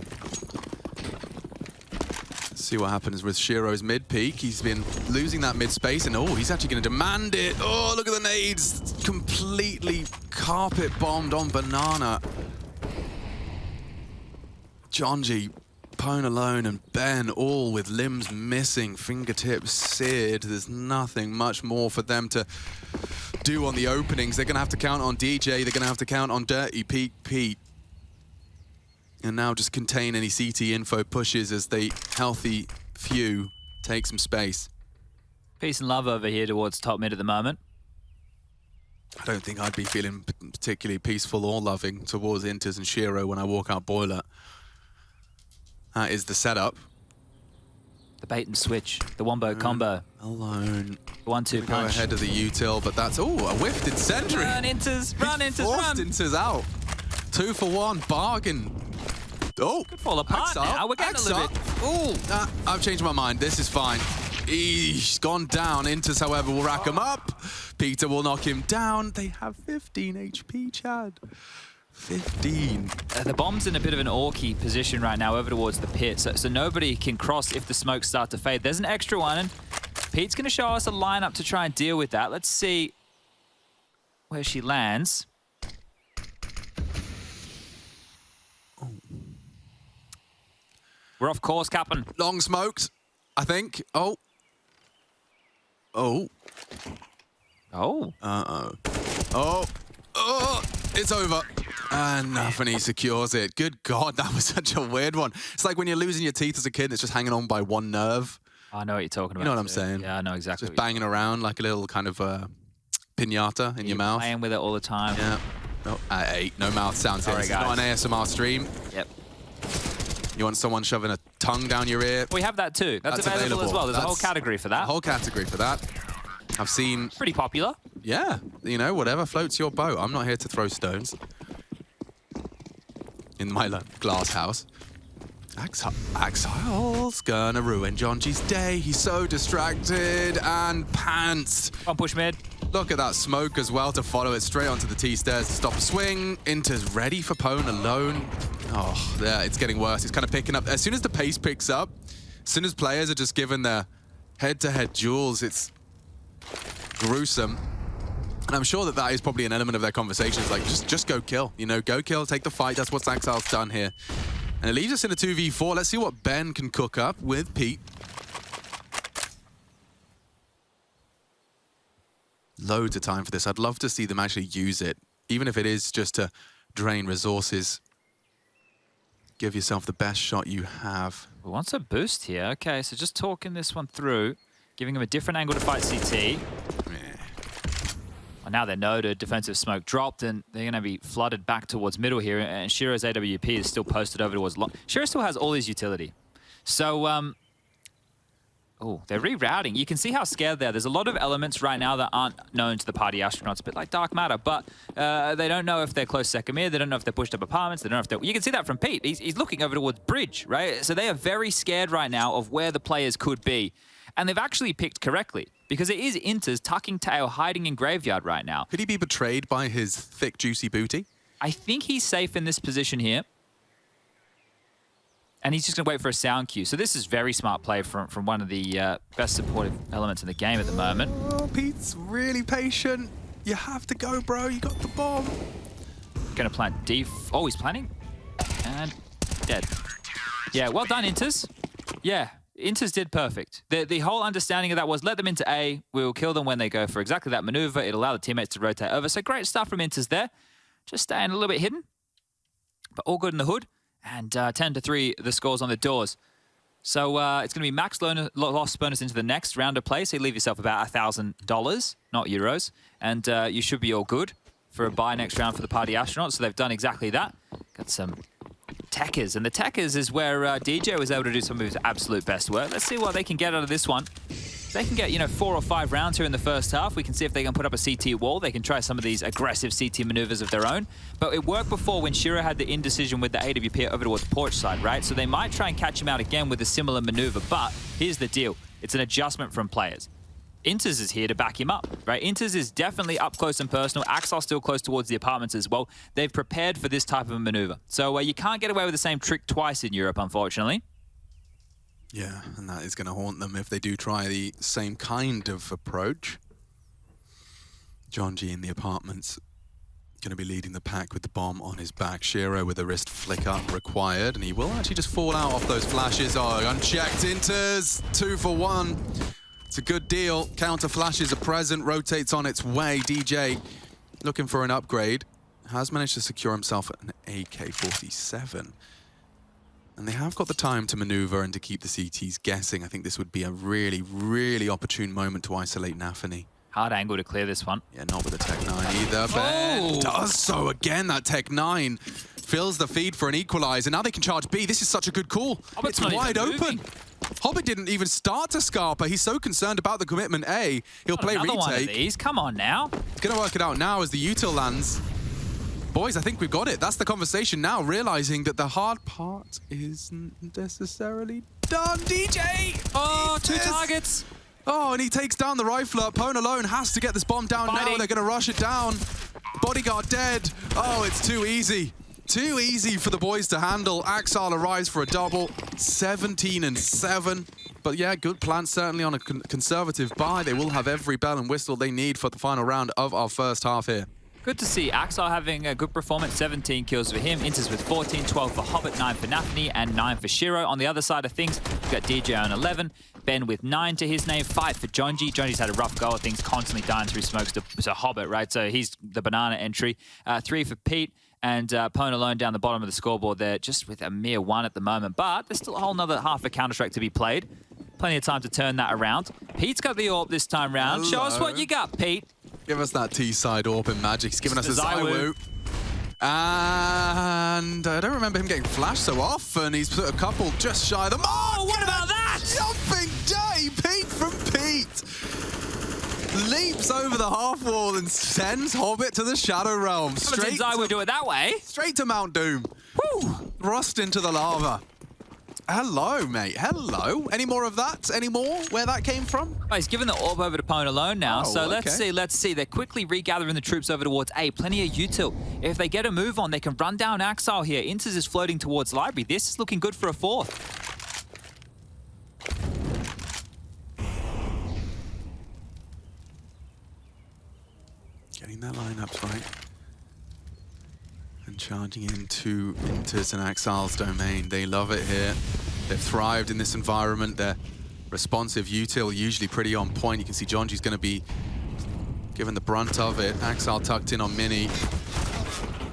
Let's see what happens with Shiro's mid peak. He's been losing that mid space, and he's actually going to demand it. Oh, look at the nades. Completely carpet bombed on Banana. Jonji, Pone alone, and Ben all with limbs missing, fingertips seared. There's nothing much more for them to do on the openings. They're going to have to count on DJ. They're going to have to count on Dirty Pete. And now just contain any CT info pushes as the healthy few take some space. Peace and love over here towards top mid at the moment. I don't think I'd be feeling particularly peaceful or loving towards Inters and Shiro when I walk out Boiler. That is the setup. The bait and switch, the wombo combo. Alone. 1-2 punch. Go ahead of the util, but that's, a whiffed sentry. Run, Inters, run, Inters, run. Inters out. 2 for 1, bargain. Oh, could fall apart now. We're getting a little bit. Oh, I've changed my mind. This is fine. He's gone down. Inters, however, will rack him up. Peter will knock him down. They have 15 HP, Chad. 15. The bomb's in a bit of an orky position right now over towards the pit, so nobody can cross if the smokes start to fade. There's an extra one, and Pete's going to show us a lineup to try and deal with that. Let's see where she lands. Oh. We're off course, Captain. Long smoked, I think. Oh. It's over. And Nafany secures it. Good God, that was such a weird one. It's like when you're losing your teeth as a kid and it's just hanging on by one nerve. I know what you're talking about. You know what I'm saying? Yeah, I know exactly. Just banging around like a little kind of piñata in your mouth. Playing with it all the time. Yeah. No mouth sounds here. It's not an ASMR stream. Yep. You want someone shoving a tongue down your ear? We have that too. That's available as well. There's a whole category for that. A whole category for that. I've seen... Pretty popular. Yeah. You know, whatever floats your boat. I'm not here to throw stones. In my glass house. Axile's gonna ruin Jonji's day. He's so distracted and pants. One push mid. Look at that smoke as well to follow it straight onto the T-stairs to stop a swing. Inter's ready for Pwn alone. Oh, yeah, it's getting worse. It's kind of picking up. As soon as the pace picks up, as soon as players are just given their head-to-head duels, it's gruesome. And I'm sure that that is probably an element of their conversations, like just go kill. You know, go kill, take the fight. That's what Axile's done here. And it leaves us in a 2v4. Let's see what Ben can cook up with Pete. Loads of time for this. I'd love to see them actually use it, even if it is just to drain resources. Give yourself the best shot you have. Who wants a boost here? Okay, so just talking this one through, giving him a different angle to fight CT. Well, now they're noted, defensive smoke dropped, and they're going to be flooded back towards middle here, and Shiro's AWP is still posted over towards long. Shiro still has all his utility. So, oh, they're rerouting. You can see how scared they are. There's a lot of elements right now that aren't known to the party astronauts, a bit like Dark Matter, but they don't know if they're close second mid, they don't know if they're pushed up apartments, they don't know if they're... You can see that from Pete. He's looking over towards bridge, right? So they are very scared right now of where the players could be. And they've actually picked correctly, because it is Inter's tucking tail hiding in graveyard right now. Could he be betrayed by his thick, juicy booty? I think he's safe in this position here. And he's just going to wait for a sound cue. So this is very smart play from one of the best supportive elements in the game at the moment. Oh, Pete's really patient. You have to go, bro. You got the bomb. Going to plant D. Oh, he's planting. And dead. Yeah, well done, Inters. Yeah, Inters did perfect. The whole understanding of that was let them into A. We'll kill them when they go for exactly that maneuver. It'll allow the teammates to rotate over. So great stuff from Inters there. Just staying a little bit hidden. But all good in the hood. And 10-3, the scores on the doors. So it's going to be max loss bonus into the next round of play. So you leave yourself about $1,000, not euros. And you should be all good for a bye next round for the party astronauts. So they've done exactly that. Got some techers. And the techers is where DJ was able to do some of his absolute best work. Let's see what they can get out of this one. If they can get, 4 or 5 rounds here in the first half, we can see if they can put up a CT wall. They can try some of these aggressive CT maneuvers of their own. But it worked before when Shiro had the indecision with the AWP over towards porch side, right? So they might try and catch him out again with a similar maneuver. But here's the deal. It's an adjustment from players. Inters is here to back him up, right? Inters is definitely up close and personal. Axel's still close towards the apartments as well. They've prepared for this type of a maneuver. So you can't get away with the same trick twice in Europe, unfortunately. Yeah, and that is going to haunt them if they do try the same kind of approach. Jonji in the apartments, going to be leading the pack with the bomb on his back. Shiro with a wrist flicker required, and he will actually just fall out off those flashes. Oh, unchecked Inters, 2 for 1. It's a good deal. Counter flashes are present, rotates on its way. DJ looking for an upgrade, has managed to secure himself an AK-47. And they have got the time to maneuver and to keep the CTs guessing. I think this would be a really, really opportune moment to isolate Nafany. Hard angle to clear this one. Yeah, not with the Tech 9 either. Ben does so again. That Tech 9 fills the feed for an equalizer. Now they can charge B. This is such a good call. Hobbit's it's wide open. Hobbit didn't even start to Scarpa. He's so concerned about the commitment A. He'll play retake. One of these. Come on now. He's going to work it out now as the util lands. Boys, I think we've got it. That's the conversation now, realizing that the hard part isn't necessarily done. DJ! Oh, 2 targets. Oh, and he takes down the rifler. Pwn alone has to get this bomb down now. They're going to rush it down. Bodyguard dead. Oh, it's too easy. Too easy for the boys to handle. Axile arrives for a double. 17-7. But yeah, good plan, certainly on a conservative buy. They will have every bell and whistle they need for the final round of our first half here. Good to see Axel having a good performance, 17 kills for him. Inters with 14, 12 for Hobbit, 9 for Nafany, and 9 for Shiro. On the other side of things, we've got DJ on 11, Ben with 9 to his name, 5 for Jonji. Jonji's had a rough go of things, constantly dying through smokes to Hobbit, right? So he's the banana entry. 3 for Pete, and Pwn alone down the bottom of the scoreboard there, just with a mere 1 at the moment. But there's still a whole nother half of Counter-Strike to be played. Plenty of time to turn that around. Pete's got the AWP this time round. Hello. Show us what you got, Pete. Give us that T-side AWP in Magic. He's giving us a Zywoo. And I don't remember him getting flashed so often. He's put a couple just shy of the mark. Oh, what about that? Jumping J, Pete from Pete. Leaps over the half wall and sends Hobbit to the Shadow Realm. Straight I would do it that way. Straight to Mount Doom. Woo! Thrust into the lava. Hello, mate. Hello. Any more of that? Any more? Where that came from? Oh, he's given the orb over to Pwn alone now. Oh, so okay. let's see. They're quickly regathering the troops over towards A. Plenty of util. If they get a move on, they can run down Axile here. Inters is floating towards Library. This is looking good for a fourth. Getting their lineups right. And charging into Inters and Axile's domain. They love it here. They've thrived in this environment. They're responsive util, usually pretty on point. You can see Jonji's going to be given the brunt of it. Axile tucked in on Mini.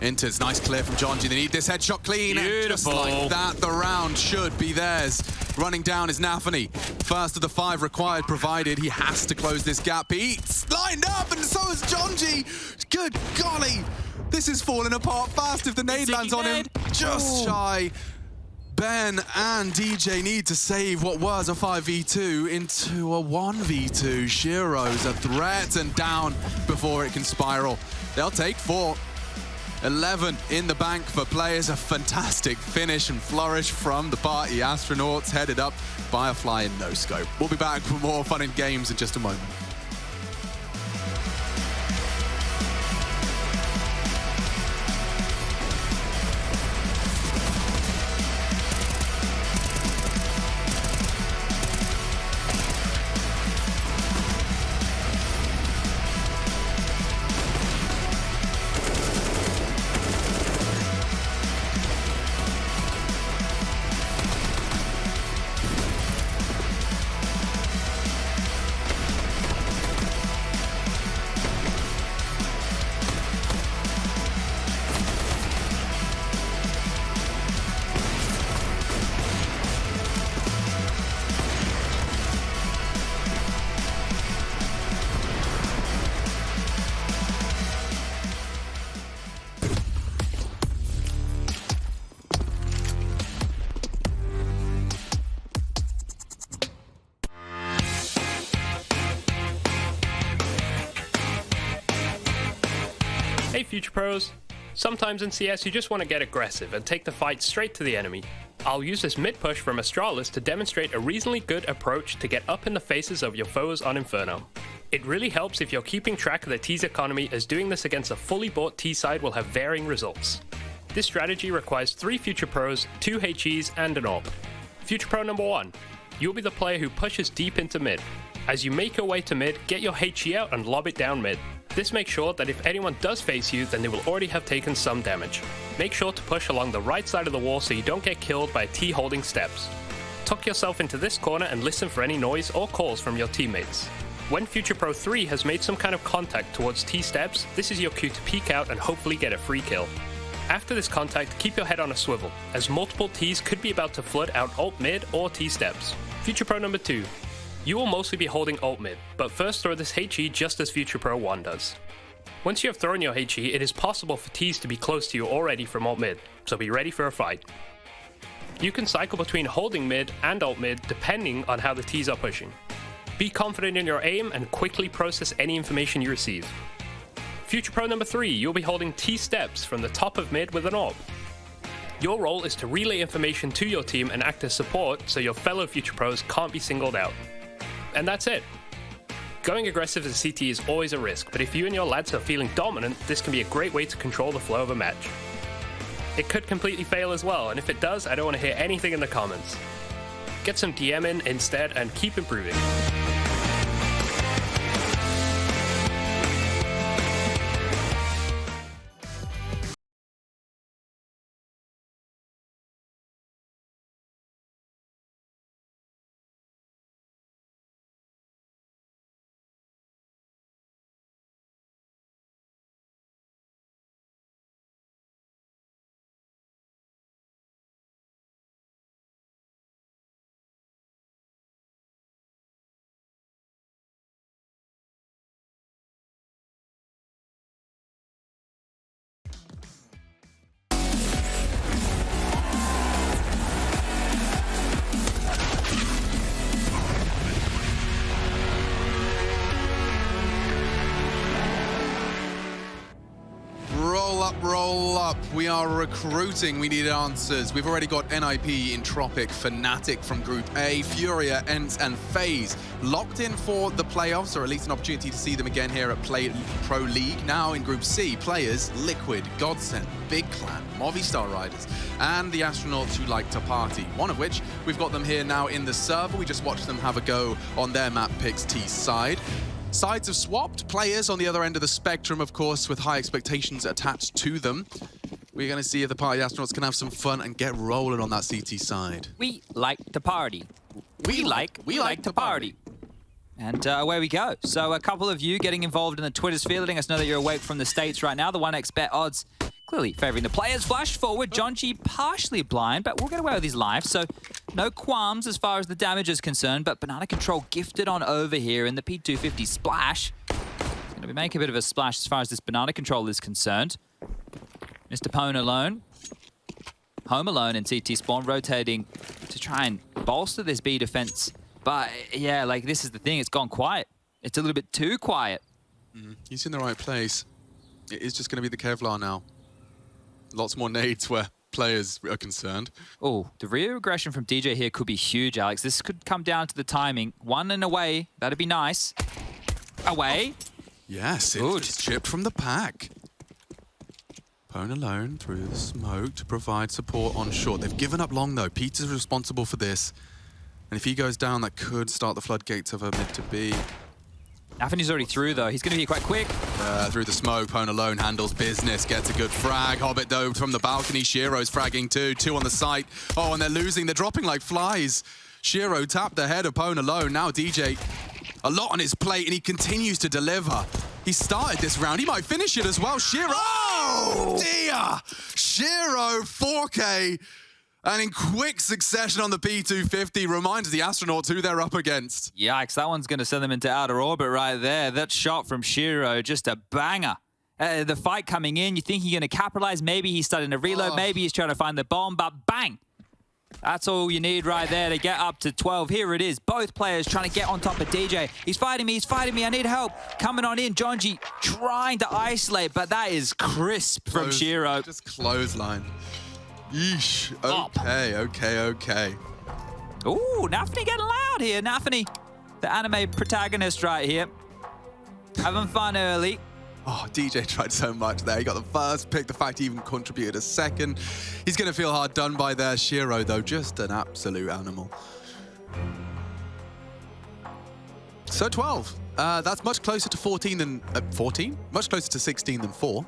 Inters, nice clear from Jonji. They need this headshot clean. Beautiful. And just like that, the round should be theirs. Running down is Nafany. First of the 5 required, provided he has to close this gap. He's lined up, and so is Jonji. Good golly. This is falling apart fast if the nade lands on him. Just shy. Ben and DJ need to save what was a 5v2 into a 1v2. Shiro's a threat and down before it can spiral. They'll take 4. 11 in the bank for players. A fantastic finish and flourish from the party astronauts, headed up by a fly in no scope. We'll be back for more fun and games in just a moment. Hey Future Pros, sometimes in CS you just want to get aggressive and take the fight straight to the enemy. I'll use this mid push from Astralis to demonstrate a reasonably good approach to get up in the faces of your foes on Inferno. It really helps if you're keeping track of the T's economy, as doing this against a fully bought T side will have varying results. This strategy requires 3 Future Pros, 2 HEs and an AWP. Future Pro number 1, you'll be the player who pushes deep into mid. As you make your way to mid, get your HE out and lob it down mid. This makes sure that if anyone does face you, then they will already have taken some damage. Make sure to push along the right side of the wall so you don't get killed by a T holding steps. Tuck yourself into this corner and listen for any noise or calls from your teammates. When Future Pro 3 has made some kind of contact towards T steps, this is your cue to peek out and hopefully get a free kill. After this contact, keep your head on a swivel, as multiple Ts could be about to flood out ult mid or T steps. Future Pro number 2. You will mostly be holding ult mid, but first throw this HE just as Future Pro 1 does. Once you have thrown your HE, it is possible for Ts to be close to you already from ult mid, so be ready for a fight. You can cycle between holding mid and ult mid depending on how the Ts are pushing. Be confident in your aim and quickly process any information you receive. Future Pro number 3, you'll be holding T steps from the top of mid with an AWP. Your role is to relay information to your team and act as support so your fellow Future Pros can't be singled out. And that's it. Going aggressive as a CT is always a risk, but if you and your lads are feeling dominant, this can be a great way to control the flow of a match. It could completely fail as well, and if it does, I don't want to hear anything in the comments. Get some DM in instead and keep improving. roll up. We are recruiting. We need answers. We've already got NIP, Entropic, Fnatic from Group A, Furia, ENCE, and FaZe locked in for the playoffs, or at least an opportunity to see them again here at Pro League. Now in Group C, players Liquid, Godsend, Big Clan, Movistar Riders, and the Astronauts who like to party. One of which we've got them here now in the server. We just watched them have a go on their map picks T side. Sides have swapped, players on the other end of the spectrum, of course, with high expectations attached to them. We're going to see if the Party Astronauts can have some fun and get rolling on that CT side. We like to party. We like to party. And away we go. So a couple of you getting involved in the Twitter sphere, letting us know that you're awake from the States right now. The 1xBet odds clearly favoring the players. Flash forward, Jonji partially blind, but we'll get away with his life. So no qualms as far as the damage is concerned, but Banana Control gifted on over here in the P250 splash. Going to be making a bit of a splash as far as this Banana Control is concerned. Mr. Pone alone. Home alone in CT spawn, rotating to try and bolster this B defense. But yeah, like this is the thing, it's gone quiet. It's a little bit too quiet. He's in the right place. It is just going to be the Kevlar now. Lots more nades where players are concerned. Oh, the rear aggression from DJ here could be huge, Alex. This could come down to the timing. One and away, that'd be nice. Away. Yes, it's chipped from the pack. Pone alone through the smoke to provide support on short. They've given up long though. Peter's responsible for this. And if he goes down, that could start the floodgates of a mid to B. Nafany's already through though. He's going to be quite quick. Through the smoke, Pone alone handles business, gets a good frag. Hobbit though from the balcony. Shiro's fragging too. Two on the site. Oh, and they're losing. They're dropping like flies. Shiro tapped the head of Pone alone. Now DJ, a lot on his plate, and he continues to deliver. He started this round. He might finish it as well. Shiro, oh dear! Shiro 4K. And in quick succession on the P250, reminds the Astronauts who they're up against. Yikes, that one's going to send them into outer orbit right there. That shot from Shiro, just a banger. The fight coming in, you think you're going to capitalize. Maybe he's starting to reload. Maybe he's trying to find the bomb, but bang! That's all you need right there to get up to 12. Here it is. Both players trying to get on top of DJ. He's fighting me. I need help. Coming on in. Jonji trying to isolate, but that is crisp from Shiro. Just clothesline. Yeesh. Okay. Ooh, Nafany getting loud here. Nafany, the anime protagonist right here. Having fun early. Oh, DJ tried so much there. He got the first pick. The fact he even contributed a second. He's going to feel hard done by there. Shiro, though, just an absolute animal. So 12. That's much closer to 14 than... 14? Much closer to 16 than 4.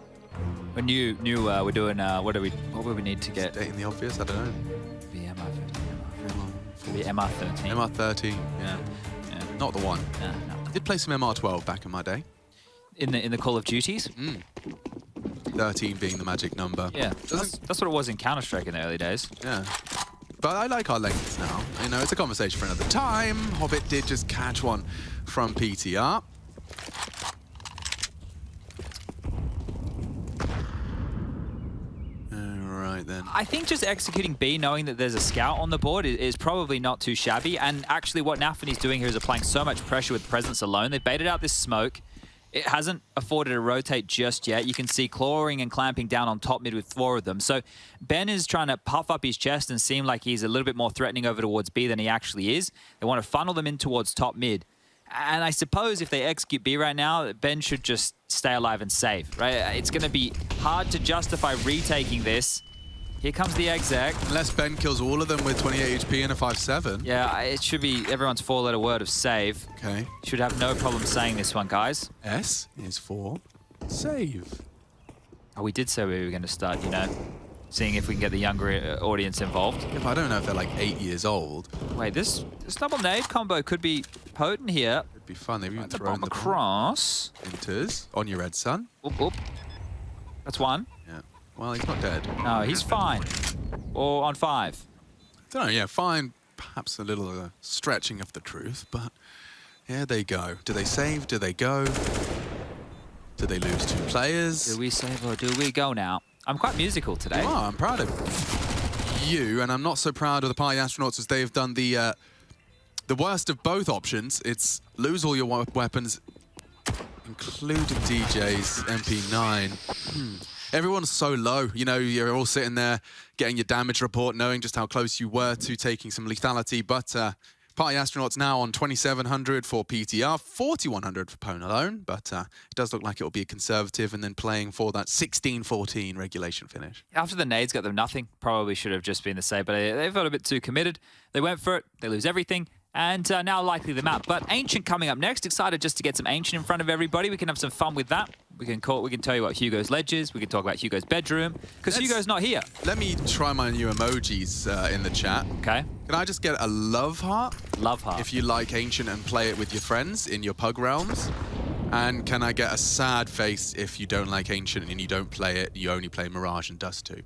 When you knew we're doing, what would we need to get? Stating the obvious, I don't know. Be MR13. MR13, yeah. Not the one. No. I did play some MR12 back in my day. In the Call of Duties? 13 being the magic number. Yeah, that's what it was in Counter-Strike in the early days. Yeah. But I like our lengths now. You know, it's a conversation for another time. Hobbit did just catch one from PTR. Right then. I think just executing B, knowing that there's a scout on the board, is probably not too shabby. And actually what Nafany's doing here is applying so much pressure with presence alone. They've baited out this smoke. It hasn't afforded a rotate just yet. You can see clawing and clamping down on top mid with 4 of them. So Ben is trying to puff up his chest and seem like he's a little bit more threatening over towards B than he actually is. They want to funnel them in towards top mid. And I suppose if they execute B right now, Ben should just stay alive and save, right? It's going to be hard to justify retaking this. Here comes the exec. Unless Ben kills all of them with 28 HP and a 5-7. Yeah, it should be everyone's 4-letter word of save. Okay. Should have no problem saying this one, guys. S is for save. Oh, we did say we were going to start, you know, seeing if we can get the younger audience involved. If I don't know if they're like 8 years old. Wait, this double nade combo could be potent here. It'd be fun. They've even the thrown bomb the across. Enters on your red sun. Oop. That's one. Yeah. Well, he's not dead. No, he's fine. Or on 5. I don't know, yeah, fine. Perhaps a little stretching of the truth, but here they go. Do they save? Do they go? Do they lose 2 players? Do we save or do we go now? I'm quite musical today. Oh, I'm proud of you, and I'm not so proud of the Party Astronauts as they've done the worst of both options. It's lose all your weapons, including DJ's MP9. everyone's so low. You know, you're all sitting there getting your damage report, knowing just how close you were to taking some lethality. But Party Astronauts now on 2,700 for PTR, 4,100 for Pwn alone. But it does look like it will be a conservative and then playing for that 16-14 regulation finish. After the nades got them nothing, probably should have just been the same, but they felt a bit too committed. They went for it, they lose everything. And now likely the map. But Ancient coming up next. Excited just to get some Ancient in front of everybody. We can have some fun with that. We can tell you what Hugo's ledge is. We can talk about Hugo's bedroom. Because Hugo's not here. Let me try my new emojis in the chat. Okay. Can I just get a love heart? Love heart. If you like Ancient and play it with your friends in your pug realms. And can I get a sad face if you don't like Ancient and you don't play it, you only play Mirage and Dust 2?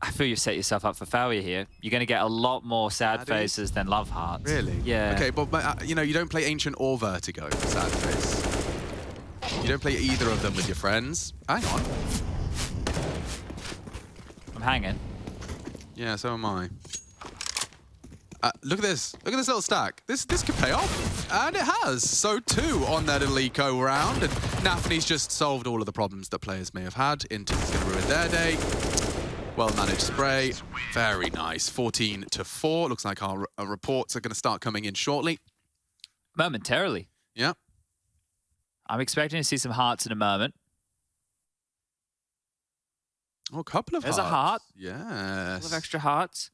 I feel you've set yourself up for failure here. You're going to get a lot more sad faces than love hearts. Really? Yeah. Okay, but you know, you don't play Ancient or Vertigo, sad face. You don't play either of them with your friends. Hang on. I'm hanging. Yeah, so am I. Look at this. Look at this little stack. This could pay off. And it has. So too on that little eco round. And Nafny's just solved all of the problems that players may have had. Intim's going to ruin their day. Well-managed spray. Very nice. 14-4. Looks like our reports are going to start coming in shortly. Momentarily. Yeah. I'm expecting to see some hearts in a moment. Oh, a couple of There's hearts. A heart. Yes. A couple of extra hearts.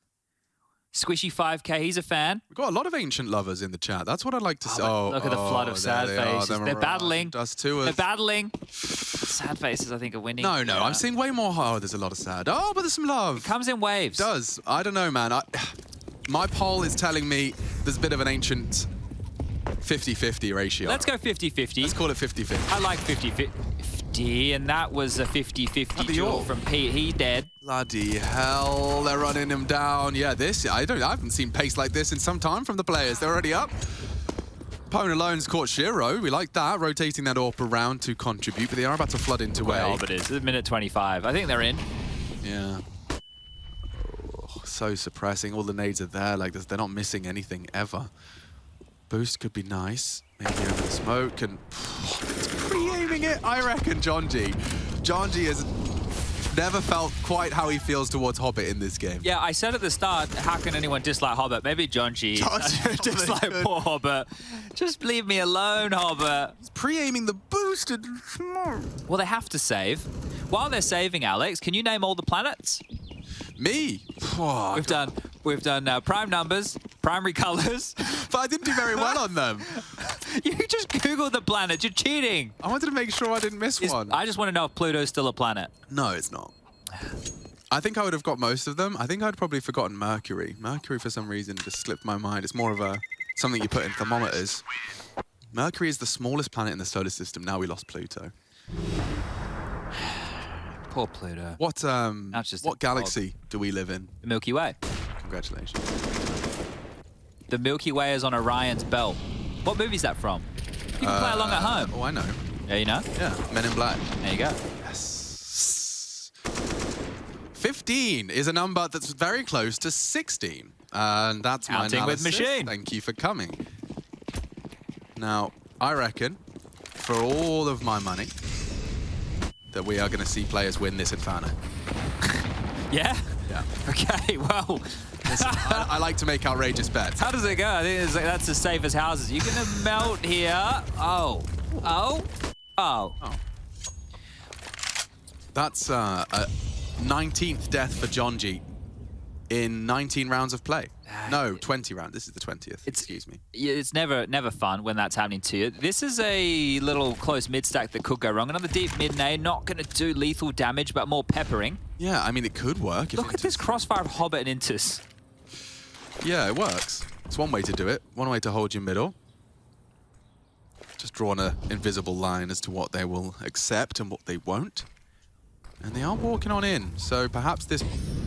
Squishy 5K, he's a fan. We've got a lot of Ancient lovers in the chat. That's what I'd like to see. Look at the flood of sad faces. They're battling. Dust 2. They're battling. Sad faces, I think, are winning. No, I'm seeing way more. Oh, there's a lot of sad. Oh, but there's some love. It comes in waves. It does. I don't know, man. My poll is telling me there's a bit of an Ancient 50-50 ratio. Let's go 50-50. Let's call it 50-50. I like 50-50, and that was a 50-50 duel from Pete. He dead. Bloody hell, they're running him down. Yeah, I haven't seen pace like this in some time from the players. They're already up. Pwn alone's caught Shiro. We like that, rotating that AWP around to contribute, but they are about to flood into A. Well, but it's minute 25. I think they're in. Yeah. Oh, so suppressing. All the nades are there. Like, they're not missing anything ever. Boost could be nice. Maybe over the smoke and pre-aiming it, I reckon, Jonji. Jonji has never felt quite how he feels towards Hobbit in this game. Yeah, I said at the start, how can anyone dislike Hobbit? Maybe Jonji dislike poor Hobbit. Just leave me alone, Hobbit. He's pre-aiming the boost. Well, they have to save. While they're saving, Alex, can you name all the planets? Me? Oh, We've done prime numbers, primary colors. But I didn't do very well on them. You just Googled the planet. You're cheating. I wanted to make sure I didn't miss one. I just want to know if Pluto's still a planet. No, it's not. I think I would have got most of them. I think I'd probably forgotten Mercury. Mercury, for some reason, just slipped my mind. It's more of something you put in thermometers. Mercury is the smallest planet in the solar system. Now we lost Pluto. Poor Pluto. What galaxy do we live in? The Milky Way. Congratulations. The Milky Way is on Orion's belt. What movie is that from? You can play along at home. Oh, I know. Yeah, you know? Yeah, Men in Black. There you go. Yes. 15 is a number that's very close to 16. And that's my analysis. Counting with machine. Thank you for coming. Now, I reckon, for all of my money, that we are going to see players win this Inferno. Yeah? Yeah. Okay, well. Listen, I like to make outrageous bets. How does it go? I think that's as safe as houses. You're going to melt here. Oh. That's a 19th death for Jonji in 19 rounds of play. No, 20 rounds. This is the 20th. Excuse me. It's never fun when that's happening to you. This is a little close mid-stack that could go wrong. Another deep mid-nade, not going to do lethal damage, but more peppering. Yeah, I mean, it could work. Look at this crossfire of Hobbit and Intus. Yeah, it works. It's one way to do it. One way to hold your middle. Just drawn an invisible line as to what they will accept and what they won't. And they are walking on in, so perhaps this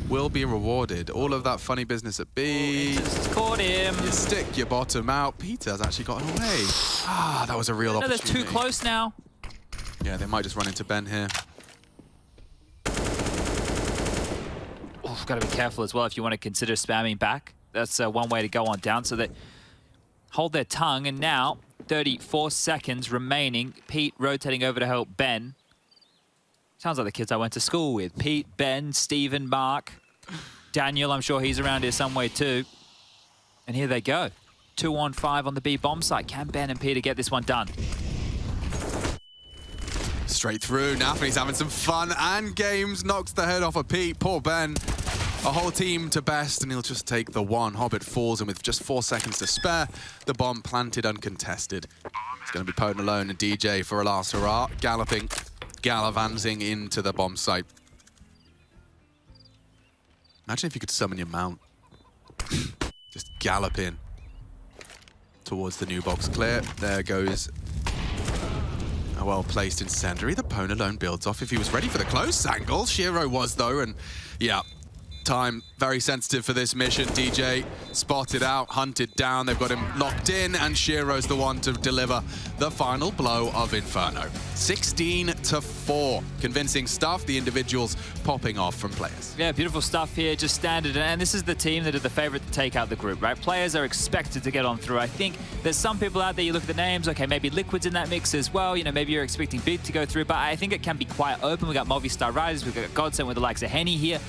will be rewarded. All of that funny business at B. Just caught him. You stick your bottom out. Peter's actually gotten away. Ah, that was a real opportunity. They're too close now. Yeah, they might just run into Ben here. Oh, got to be careful as well if you want to consider spamming back. That's one way to go on down, so they hold their tongue. And now, 34 seconds remaining. Pete rotating over to help Ben. Sounds like the kids I went to school with. Pete, Ben, Stephen, Mark, Daniel, I'm sure he's around here somewhere too. And here they go. 2-on-5 on the B bomb site. Can Ben and Peter get this one done? Straight through. Nafany's having some fun and games. Knocks the head off of Pete. Poor Ben. A whole team to best, and he'll just take the one. Hobbit falls, and with just 4 seconds to spare, the bomb planted uncontested. It's going to be Potent alone and DJ for a last hurrah. Gallivanting into the bomb site. Imagine if you could summon your mount. Just gallop in towards the new box clear. There goes a well-placed incendiary. The Pwn alone builds off if he was ready for the close angle. Shiro was, though, and yeah, time very sensitive for this mission. DJ spotted out, hunted down. They've got him locked in, and Shiro's the one to deliver the final blow of Inferno. 16-4. Convincing stuff. The individuals popping off from players. Yeah, beautiful stuff here, just standard. And this is the team that are the favorite to take out the group, right? Players are expected to get on through. I think there's some people out there, you look at the names, okay, maybe Liquid's in that mix as well. You know, maybe you're expecting Big to go through, but I think it can be quite open. We got Movistar Riders, we've got Godsend with the likes of Henny here.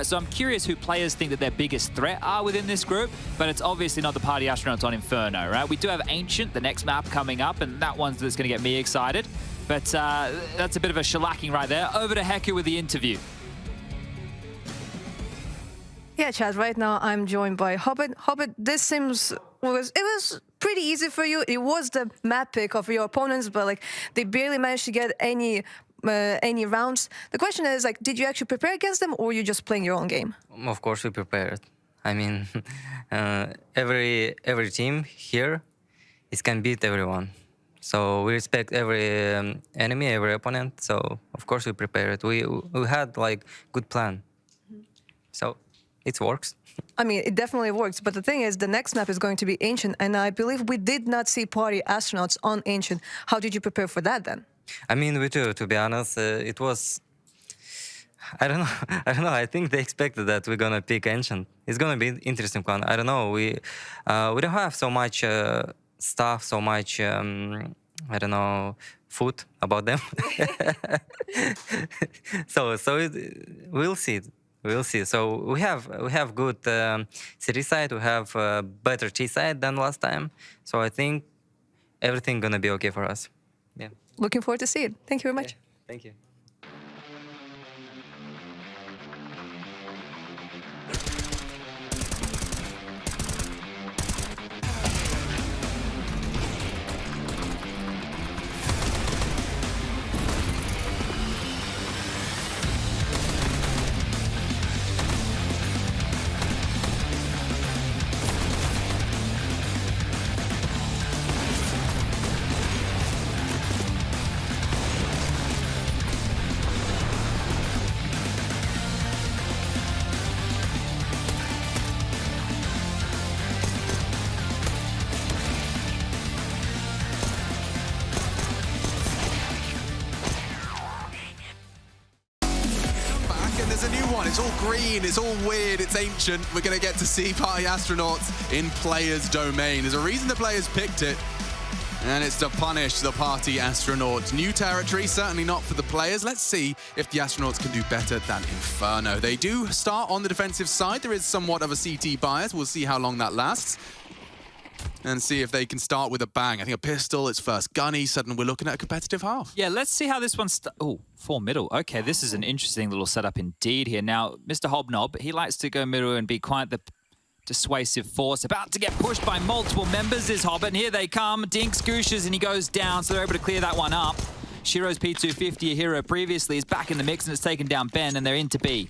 So I'm curious who players think that their biggest threat are within this group, but it's obviously not the Party Astronauts on Inferno, right? We do have Ancient, the next map coming up, and that one's that's going to get me excited. But that's a bit of a shellacking right there. Over to Heku with the interview. Yeah, Chad, right now I'm joined by Hobbit. Hobbit, this it was pretty easy for you. It was the map pick of your opponents, but like they barely managed to get any rounds. The question is, like, did you actually prepare against them, or you just playing your own game? Of course we prepared. I mean, every team here can beat everyone. So we respect every enemy, every opponent. So of course we prepared. We had like good plan. So it works. I mean, it definitely works. But the thing is, the next map is going to be Ancient, and I believe we did not see Party Astronauts on Ancient. How did you prepare for that then? I mean, we do. To be honest, it was. I don't know. I think they expected that we're gonna pick Ancient. It's gonna be an interesting one. I don't know. We don't have so much stuff, so much. I don't know, food about them. so we'll see. We'll see. So we have good city side. We have better T side than last time. So I think everything gonna be okay for us. Yeah. Looking forward to see it. Thank you very much. Okay. Thank you. There's a new one. It's all green. It's all weird. It's ancient. We're going to get to see Party Astronauts in players' domain. There's a reason the players picked it, and it's to punish the Party Astronauts. New territory, certainly not for the players. Let's see if the Astronauts can do better than Inferno. They do start on the defensive side. There is somewhat of a CT bias. We'll see how long that lasts. And see if they can start with a bang. I think a pistol, it's first gunny. Suddenly we're looking at a competitive half. Yeah, let's see how this one's... Oh, 4 middle. Okay, this is an interesting little setup indeed here. Now, Mr. Hobnob, he likes to go middle and be quite the dissuasive force. About to get pushed by multiple members is Hobbit, and here they come. Dink scooshes, and he goes down, so they're able to clear that one up. Shiro's P250, a hero previously, is back in the mix, and it's taken down Ben, and they're into B.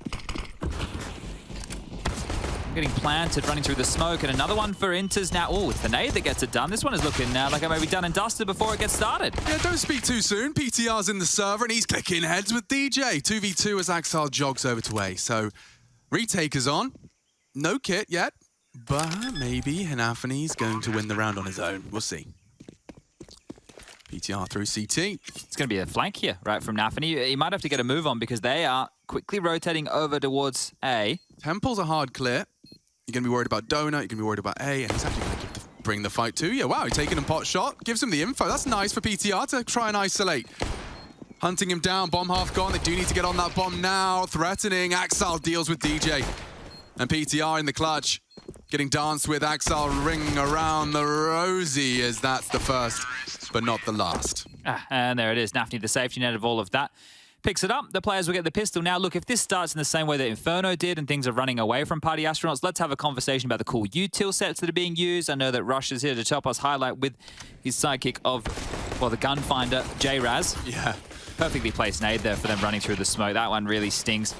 Getting planted, running through the smoke, and another one for Inters now. Oh, it's the nade that gets it done. This one is looking like it may be done and dusted before it gets started. Yeah, don't speak too soon. PTR's in the server, and he's clicking heads with DJ. 2v2 as Axel jogs over to A. So, retaker's on. No kit yet, but maybe Nafany's going to win the round on his own. We'll see. PTR through CT. It's going to be a flank here, right, from Nafany. He might have to get a move on because they are quickly rotating over towards A. Temple's a hard clear. You're going to be worried about Donut, you're going to be worried about A, and he's actually going to bring the fight to you. Wow, he's taking a pot shot, gives him the info. That's nice for PTR to try and isolate. Hunting him down, bomb half gone. They do need to get on that bomb now. Threatening, Axel deals with DJ. And PTR in the clutch. Getting danced with, Axel ringing around the rosy as that's the first, but not the last. And there it is, Nafny, the safety net of all of that. Picks it up, the players will get the pistol. Now, look, if this starts in the same way that Inferno did and things are running away from Party Astronauts, let's have a conversation about the cool util sets that are being used. I know that Rush is here to help us highlight with his sidekick of, well, the gunfinder, J-Raz. Yeah. Perfectly placed nade there for them running through the smoke. That one really stings.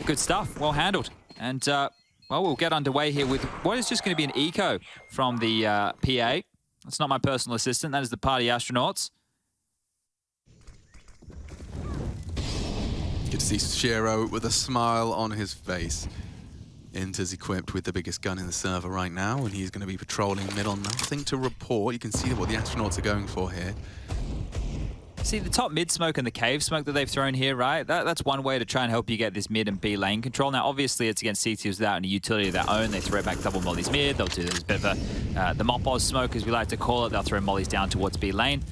Good stuff, well handled. And, well, we'll get underway here with what is just going to be an eco from the PA. That's not my personal assistant, that is the Party Astronauts. Good to see Shiro with a smile on his face. Inter's equipped with the biggest gun in the server right now, and he's going to be patrolling middle. Nothing to report. You can see what the Astronauts are going for here. See, the top mid smoke and the cave smoke that they've thrown here, right? That's one way to try and help you get this mid and B lane control. Now, obviously, it's against CTs without any utility of their own. They throw back double mollies mid. They'll do this bit of the mop-oz smoke, as we like to call it. They'll throw mollies down towards B lane.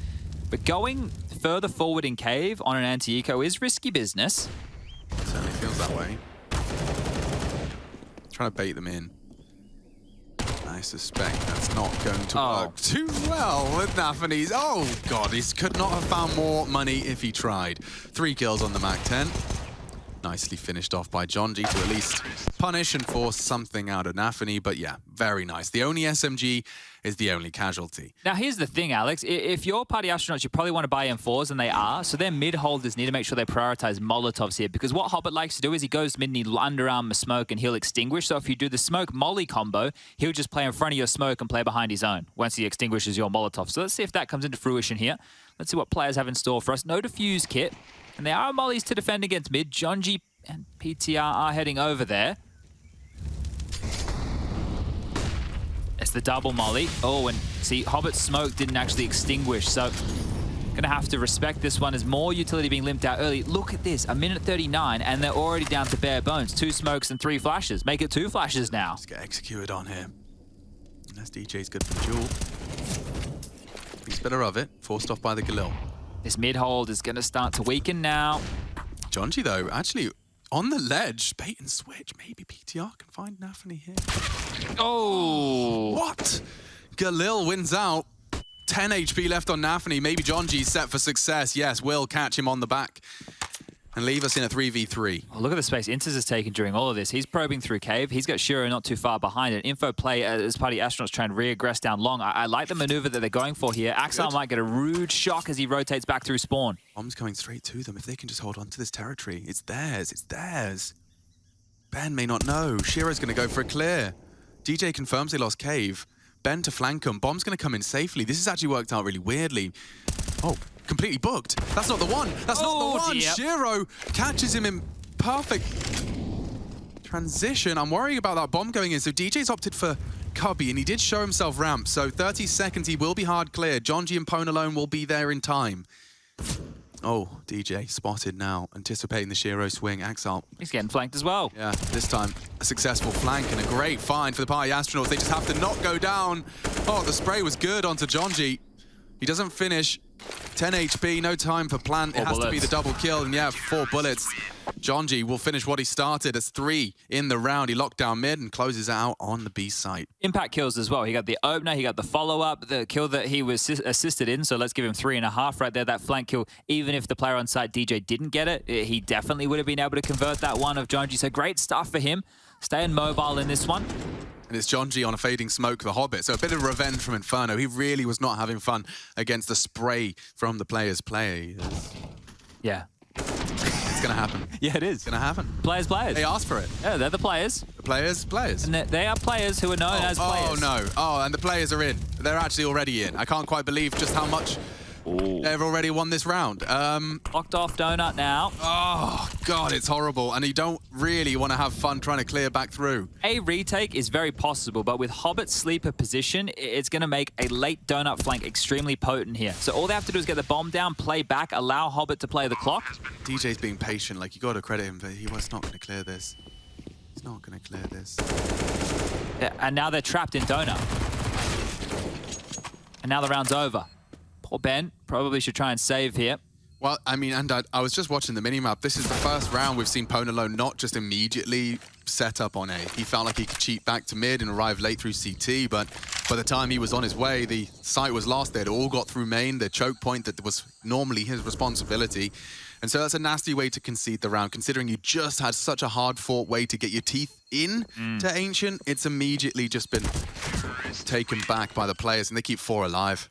But going further forward in cave on an anti-eco is risky business. It certainly feels that way. Trying to bait them in. I suspect that's not going to work too well with Nafany's. Oh, God, he could not have found more money if he tried. 3 kills on the MAC-10. Nicely finished off by Jonji to at least punish and force something out of Nafany. But yeah, very nice. The only SMG is the only casualty. Now, here's the thing, Alex. If you're Party Astronauts, you probably want to buy M4s, and they are. So their mid-holders need to make sure they prioritize Molotovs here, because what Hobbit likes to do is he goes mid and he'll underarm the smoke and he'll extinguish. So if you do the smoke-molly combo, he'll just play in front of your smoke and play behind his own once he extinguishes your Molotov. So let's see if that comes into fruition here. Let's see what players have in store for us. No defuse kit. And there are mollies to defend against mid. Jonji and PTR are heading over there. It's the double molly. Oh, and see, Hobbit's smoke didn't actually extinguish, so gonna have to respect this one. As more utility being limped out early. Look at this, 1:39, and they're already down to bare bones. 2 smokes and 3 flashes. Make it 2 flashes now. Let's get executed on here. That's DJ's good for Jewel. He's better of it, forced off by the Galil. This mid-hold is gonna start to weaken now. Jonji, though, actually on the ledge, bait and switch. Maybe PTR can find Nafany here. Oh! What? Galil wins out. 10 HP left on Nafany. Maybe Jonji's set for success. Yes, will catch him on the back and leave us in a 3v3. Oh, look at the space Inters has taken during all of this. He's probing through cave. He's got Shiro not too far behind it. Info play as Party Astronauts trying to reaggress down long. I like the maneuver that they're going for here. Axel might get a rude shock as he rotates back through spawn. Bomb's coming straight to them. If they can just hold on to this territory, it's theirs. It's theirs. Ben may not know. Shiro's going to go for a clear. DJ confirms they lost cave. Ben to flank him. Bomb's going to come in safely. This has actually worked out really weirdly. Oh, completely booked. That's not the one. That's not the one. Dear. Shiro catches him in perfect transition. I'm worrying about that bomb going in. So DJ's opted for Cubby, and he did show himself ramp. So 30 seconds, he will be hard cleared. Jonji and Pone alone will be there in time. Oh, DJ spotted now, anticipating the Shiro swing. Axel. He's getting flanked as well. Yeah, this time a successful flank and a great find for the Party Astronauts. They just have to not go down. Oh, the spray was good onto Jonji. He doesn't finish. 10 HP, no time for plant. It has to be the double kill, and yeah, 4 bullets. Jonji will finish what he started as 3 in the round. He locked down mid and closes out on the B site. Impact kills as well. He got the opener, he got the follow-up, the kill that he was assisted in, so let's give him 3.5 right there. That flank kill, even if the player on site, DJ, didn't get it, he definitely would have been able to convert that one of Jonji, so great stuff for him. Staying mobile in this one. And it's Jonji on a fading smoke, the Hobbit. So a bit of revenge from Inferno. He really was not having fun against the spray from the players' play. Yeah. It's going to happen. Yeah, it is. It's going to happen. Players. They asked for it. Yeah, they're the players. The players. And they are players who are known as players. Oh, no. Oh, and the players are in. They're actually already in. I can't quite believe just how much they've already won this round. Locked off Donut now. Oh, God, it's horrible. And you don't really want to have fun trying to clear back through. A retake is very possible, but with Hobbit's sleeper position, it's going to make a late Donut flank extremely potent here. So all they have to do is get the bomb down, play back, allow Hobbit to play the clock. DJ's being patient. Like, you got to credit him, but he was not going to clear this. He's not going to clear this. Yeah, and now they're trapped in Donut. And now the round's over. Poor Ben probably should try and save here. Well, I mean, and I was just watching the minimap. This is the first round we've seen Ponalone not just immediately set up on A. He felt like he could cheat back to mid and arrive late through CT, but by the time he was on his way, the site was lost. They'd all got through main, the choke point that was normally his responsibility. And so that's a nasty way to concede the round, considering you just had such a hard-fought way to get your teeth in to Ancient. It's immediately just been taken back by the players, and they keep 4 alive.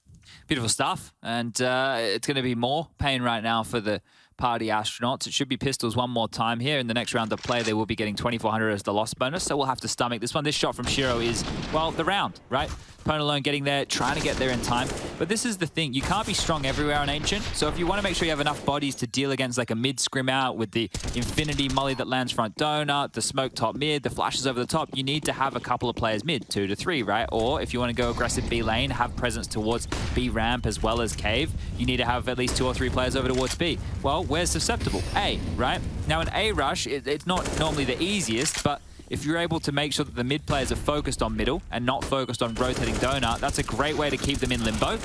Beautiful stuff, and it's going to be more pain right now for the Party Astronauts. It should be pistols one more time here. In the next round of play, they will be getting 2,400 as the loss bonus, so we'll have to stomach this one. This shot from Shiro is, well, the round, right? Ponalone getting there, trying to get there in time. But this is the thing, you can't be strong everywhere on Ancient, so if you want to make sure you have enough bodies to deal against like a mid scrim out with the Infinity Molly that lands front donut, the smoke top mid, the flashes over the top, you need to have a couple of players mid, 2 to 3, right? Or if you want to go aggressive B lane, have presence towards B ramp as well as cave, you need to have at least 2 or 3 players over towards B. Well, where's susceptible? A, right? Now an A rush, it's not normally the easiest, but if you're able to make sure that the mid players are focused on middle and not focused on rotating donut, that's a great way to keep them in limbo.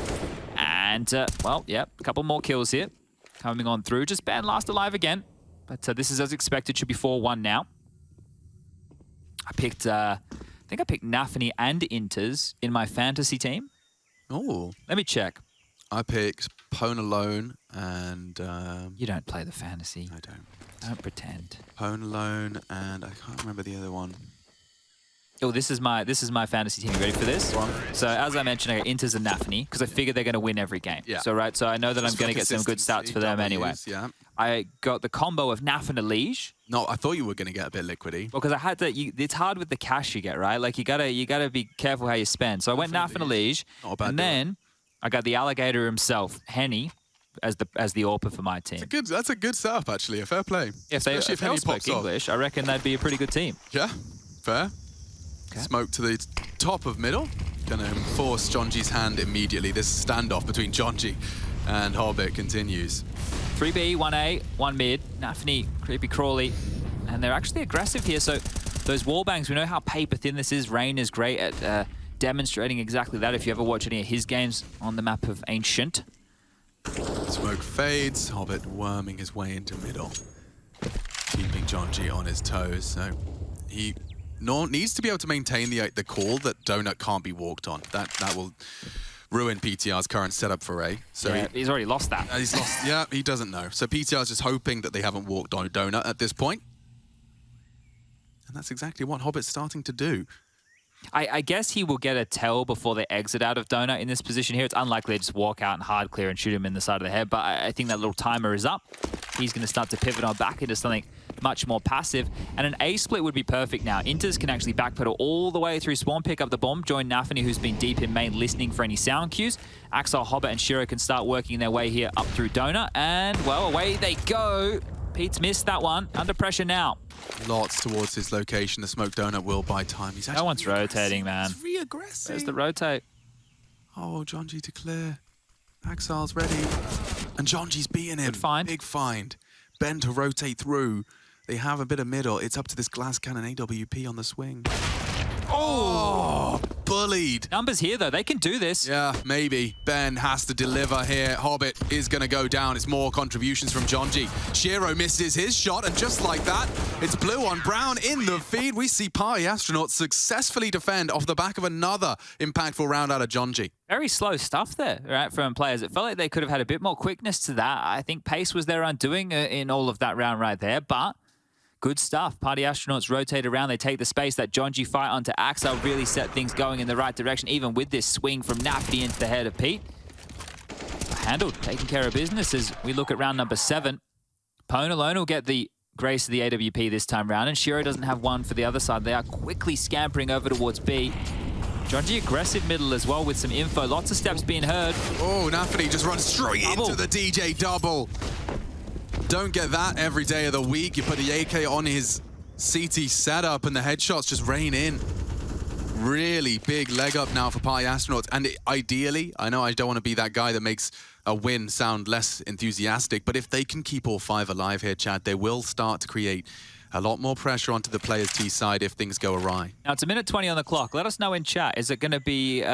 And, well, yeah, a couple more kills here coming on through. Just ban last alive again. But this is as expected, should be 4-1 now. I think I picked Nafany and Inters in my fantasy team. Oh. Let me check. I picked Ponalone and... You don't play the fantasy. I don't. Don't pretend. Ponalone and I can't remember the other one. Oh, this is my fantasy team. You ready for this? So as I mentioned, I got Inters and Nafany because I figured they're going to win every game. Yeah. So so I know that I'm going to get some good stats for them anyway. Yeah. I got the combo of Naf and Elige. No, I thought you were going to get a bit liquidy. Well, because I had to. It's hard with the cash you get, right? Like you gotta be careful how you spend. So I went Naf and Elige, and then I got the alligator himself, Henny, as the AWPer for my team. That's a good setup, actually. A fair play. If they all spoke English, I reckon they'd be a pretty good team. Yeah, fair. Okay. Smoke to the top of middle. Gonna force Jonji's hand immediately. This standoff between Jonji and Hobbit continues. 3B, 1A, 1 mid. Nafany, creepy crawly. And they're actually aggressive here. So those wallbangs, we know how paper thin this is. Rain is great at demonstrating exactly that. If you ever watch any of his games on the map of Ancient. Smoke fades, Hobbit worming his way into middle, keeping Jonji on his toes. So he needs to be able to maintain the call that Donut can't be walked on. That will ruin PTR's current setup for A. So yeah, he's already lost that. He's lost. Yeah, he doesn't know. So PTR's just hoping that they haven't walked on Donut at this point. And that's exactly what Hobbit's starting to do. I guess he will get a tell before they exit out of Donut in this position here. It's unlikely to just walk out and hard clear and shoot him in the side of the head, but I think that little timer is up. He's going to start to pivot on back into something much more passive, and an A split would be perfect now. Inters can actually backpedal all the way through spawn, pick up the bomb, join Nafany, who's been deep in main listening for any sound cues. Axel, Hobbit, and Shiro can start working their way here up through Donut, and, well, away they go. Pete's missed that one. Under pressure now. Lots towards his location. The smoke donut will buy time. He's no one's rotating, man. He's re-aggressive. There's the rotate. Oh, Jonji to clear. Axile's ready. And Jonji's beating him. Good find. Big find. Ben to rotate through. They have a bit of middle. It's up to this glass cannon AWP on the swing. Oh, bullied. Numbers here, though. They can do this. Yeah, maybe. Ben has to deliver here. Hobbit is going to go down. It's more contributions from Jonji. Shiro misses his shot, and just like that, it's blue on brown in the feed. We see Party Astronauts successfully defend off the back of another impactful round out of Jonji. Very slow stuff there, right, from players. It felt like they could have had a bit more quickness to that. I think pace was their undoing in all of that round right there, but good stuff. Party Astronauts rotate around. They take the space. That Jonji fight onto Axel really set things going in the right direction, even with this swing from Nafany into the head of Pete. Handled, taking care of business as we look at round number 7. Ponalone will get the grace of the AWP this time round, and Shiro doesn't have one for the other side. They are quickly scampering over towards B. Jonji aggressive middle as well with some info. Lots of steps being heard. Oh, Nafany just runs straight into the DJ double. Don't get that every day of the week. You put the AK on his CT setup and the headshots just rain in. Really big leg up now for Party Astronauts. And ideally, I know I don't want to be that guy that makes a win sound less enthusiastic, but if they can keep all 5 alive here, Chad, they will start to create a lot more pressure onto the players' T side if things go awry. Now, it's 1:20 on the clock. Let us know in chat. Is it going to be... it's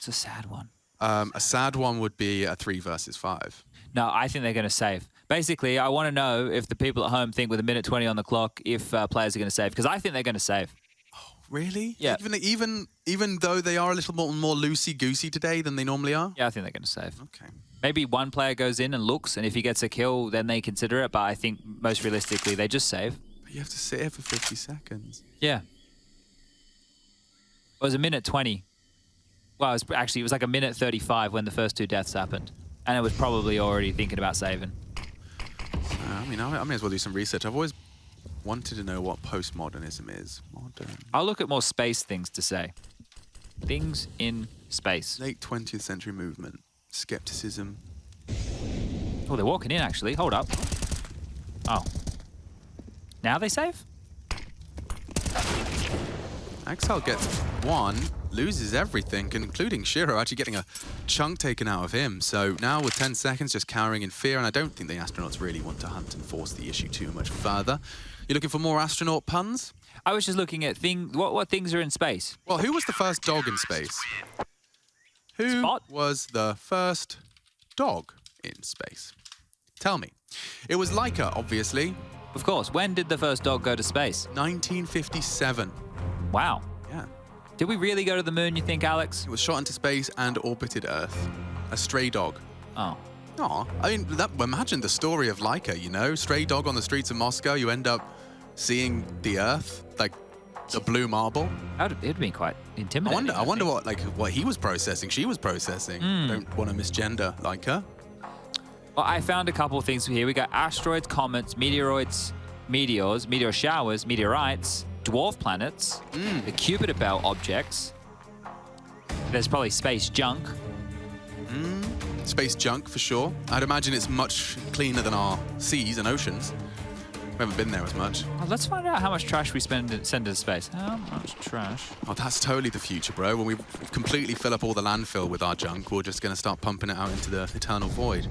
a sad one. A sad one would be a 3 versus 5. No, I think they're going to save. Basically, I want to know if the people at home think with a minute 20 on the clock if players are going to save, because I think they're going to save. Oh, really? Yeah. Even though they are a little more loosey-goosey today than they normally are? Yeah, I think they're going to save. Okay. Maybe one player goes in and looks, and if he gets a kill, then they consider it. But I think most realistically, they just save. But you have to sit here for 50 seconds. Yeah. It was a minute 20. Well, it was like a minute 35 when the first 2 deaths happened. And it was probably already thinking about saving. I mean, I may as well do some research. I've always wanted to know what postmodernism is. Modern. I'll look at more space things to say. Things in space. Late 20th century movement. Skepticism. Oh, they're walking in, actually. Hold up. Oh. Now they save? Axel gets 1, loses everything, including Shiro actually getting a chunk taken out of him. So now with 10 seconds, just cowering in fear, and I don't think the astronauts really want to hunt and force the issue too much further. You looking for more astronaut puns? I was just looking at what things are in space. Well, who was the first dog in space? Who was the first dog in space? Tell me. It was Laika, obviously. Of course. When did the first dog go to space? 1957. Wow. Yeah. Did we really go to the moon, you think, Alex? It was shot into space and orbited Earth. A stray dog. Oh. Aw. I mean, imagine the story of Laika, you know? Stray dog on the streets of Moscow. You end up seeing the Earth, like the blue marble. It'd be quite intimidating. I wonder what he was processing, she was processing. Don't want to misgender Laika. Well, I found a couple of things here. We got asteroids, comets, meteoroids, meteors, meteor showers, meteorites, dwarf planets, the Kuiper belt objects. There's probably space junk. Space junk, for sure. I'd imagine it's much cleaner than our seas and oceans. We haven't been there as much. Well, let's find out how much trash we send into space. How much trash? Oh, that's totally the future, bro. When we completely fill up all the landfill with our junk, we're just going to start pumping it out into the eternal void.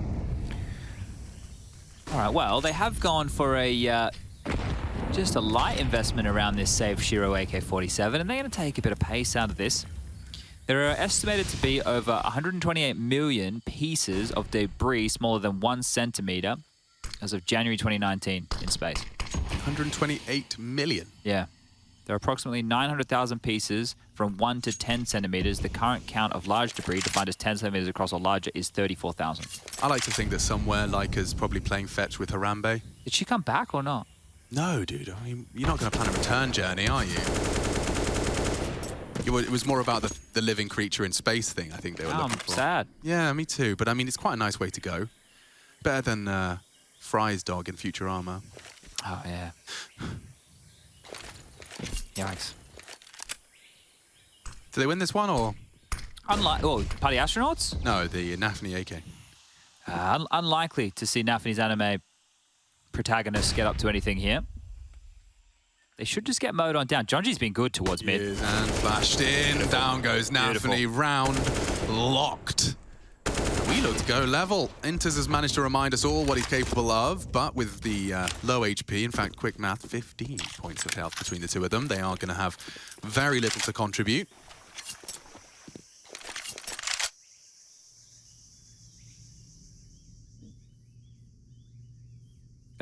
All right, well, they have gone for a just a light investment around this saved Shiro AK-47, and they're going to take a bit of pace out of this. There are estimated to be over 128 million pieces of debris smaller than 1 centimeter as of January 2019 in space. 128 million? Yeah. There are approximately 900,000 pieces from 1 to 10 centimeters. The current count of large debris, defined as 10 centimeters across or larger, is 34,000. I like to think that somewhere Laika's probably playing fetch with Harambe. Did she come back or not? No, dude. I mean, you're not going to plan a return journey, are you? It was more about the living creature in space thing, I think they were looking for. Sad. Yeah, me too. But I mean, it's quite a nice way to go. Better than Fry's dog in Futurama. Oh, yeah. Yikes. Do they win this one, or? Party Astronauts? No, the Nafni AK. Unlikely to see Nafni's anime protagonists get up to anything here. They should just get mowed on down. Jonji's been good towards mid. And flashed in. Beautiful. Down goes Nafni. Round locked. We look to go level. Inters has managed to remind us all what he's capable of, but with the low HP, in fact, quick math, 15 points of health between the two of them. They are going to have very little to contribute.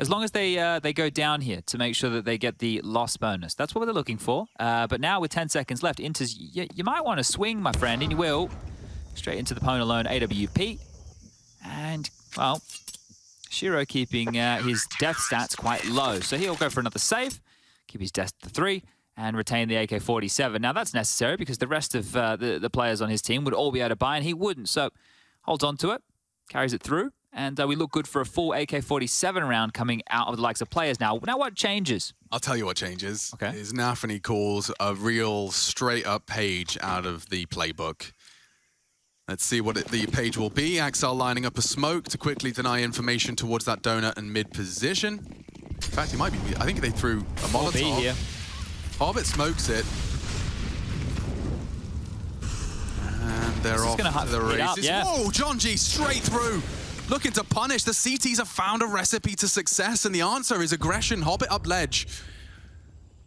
As long as they go down here to make sure that they get the loss bonus. That's what they're looking for. But now with 10 seconds left, Inters, you might want to swing, my friend, and you will. Straight into the Pwn alone AWP. And, well, Shiro keeping his death stats quite low. So he'll go for another save, keep his death to 3, and retain the AK-47. Now, that's necessary because the rest of the players on his team would all be able to buy, and he wouldn't. So holds on to it, carries it through. And we look good for a full AK-47 round coming out of the likes of players now. Now, what changes? I'll tell you what changes. Okay. Is Nafni calls a real straight-up page out of the playbook. Let's see what the page will be. Axel lining up a smoke to quickly deny information towards that donut and mid position. In fact, he might be. I think they threw a Molotov. Here. Hobbit smokes it. And they're off to the races. Yeah. Whoa, John G straight through. Looking to punish. The CTs have found a recipe to success, and the answer is aggression. Hobbit up ledge.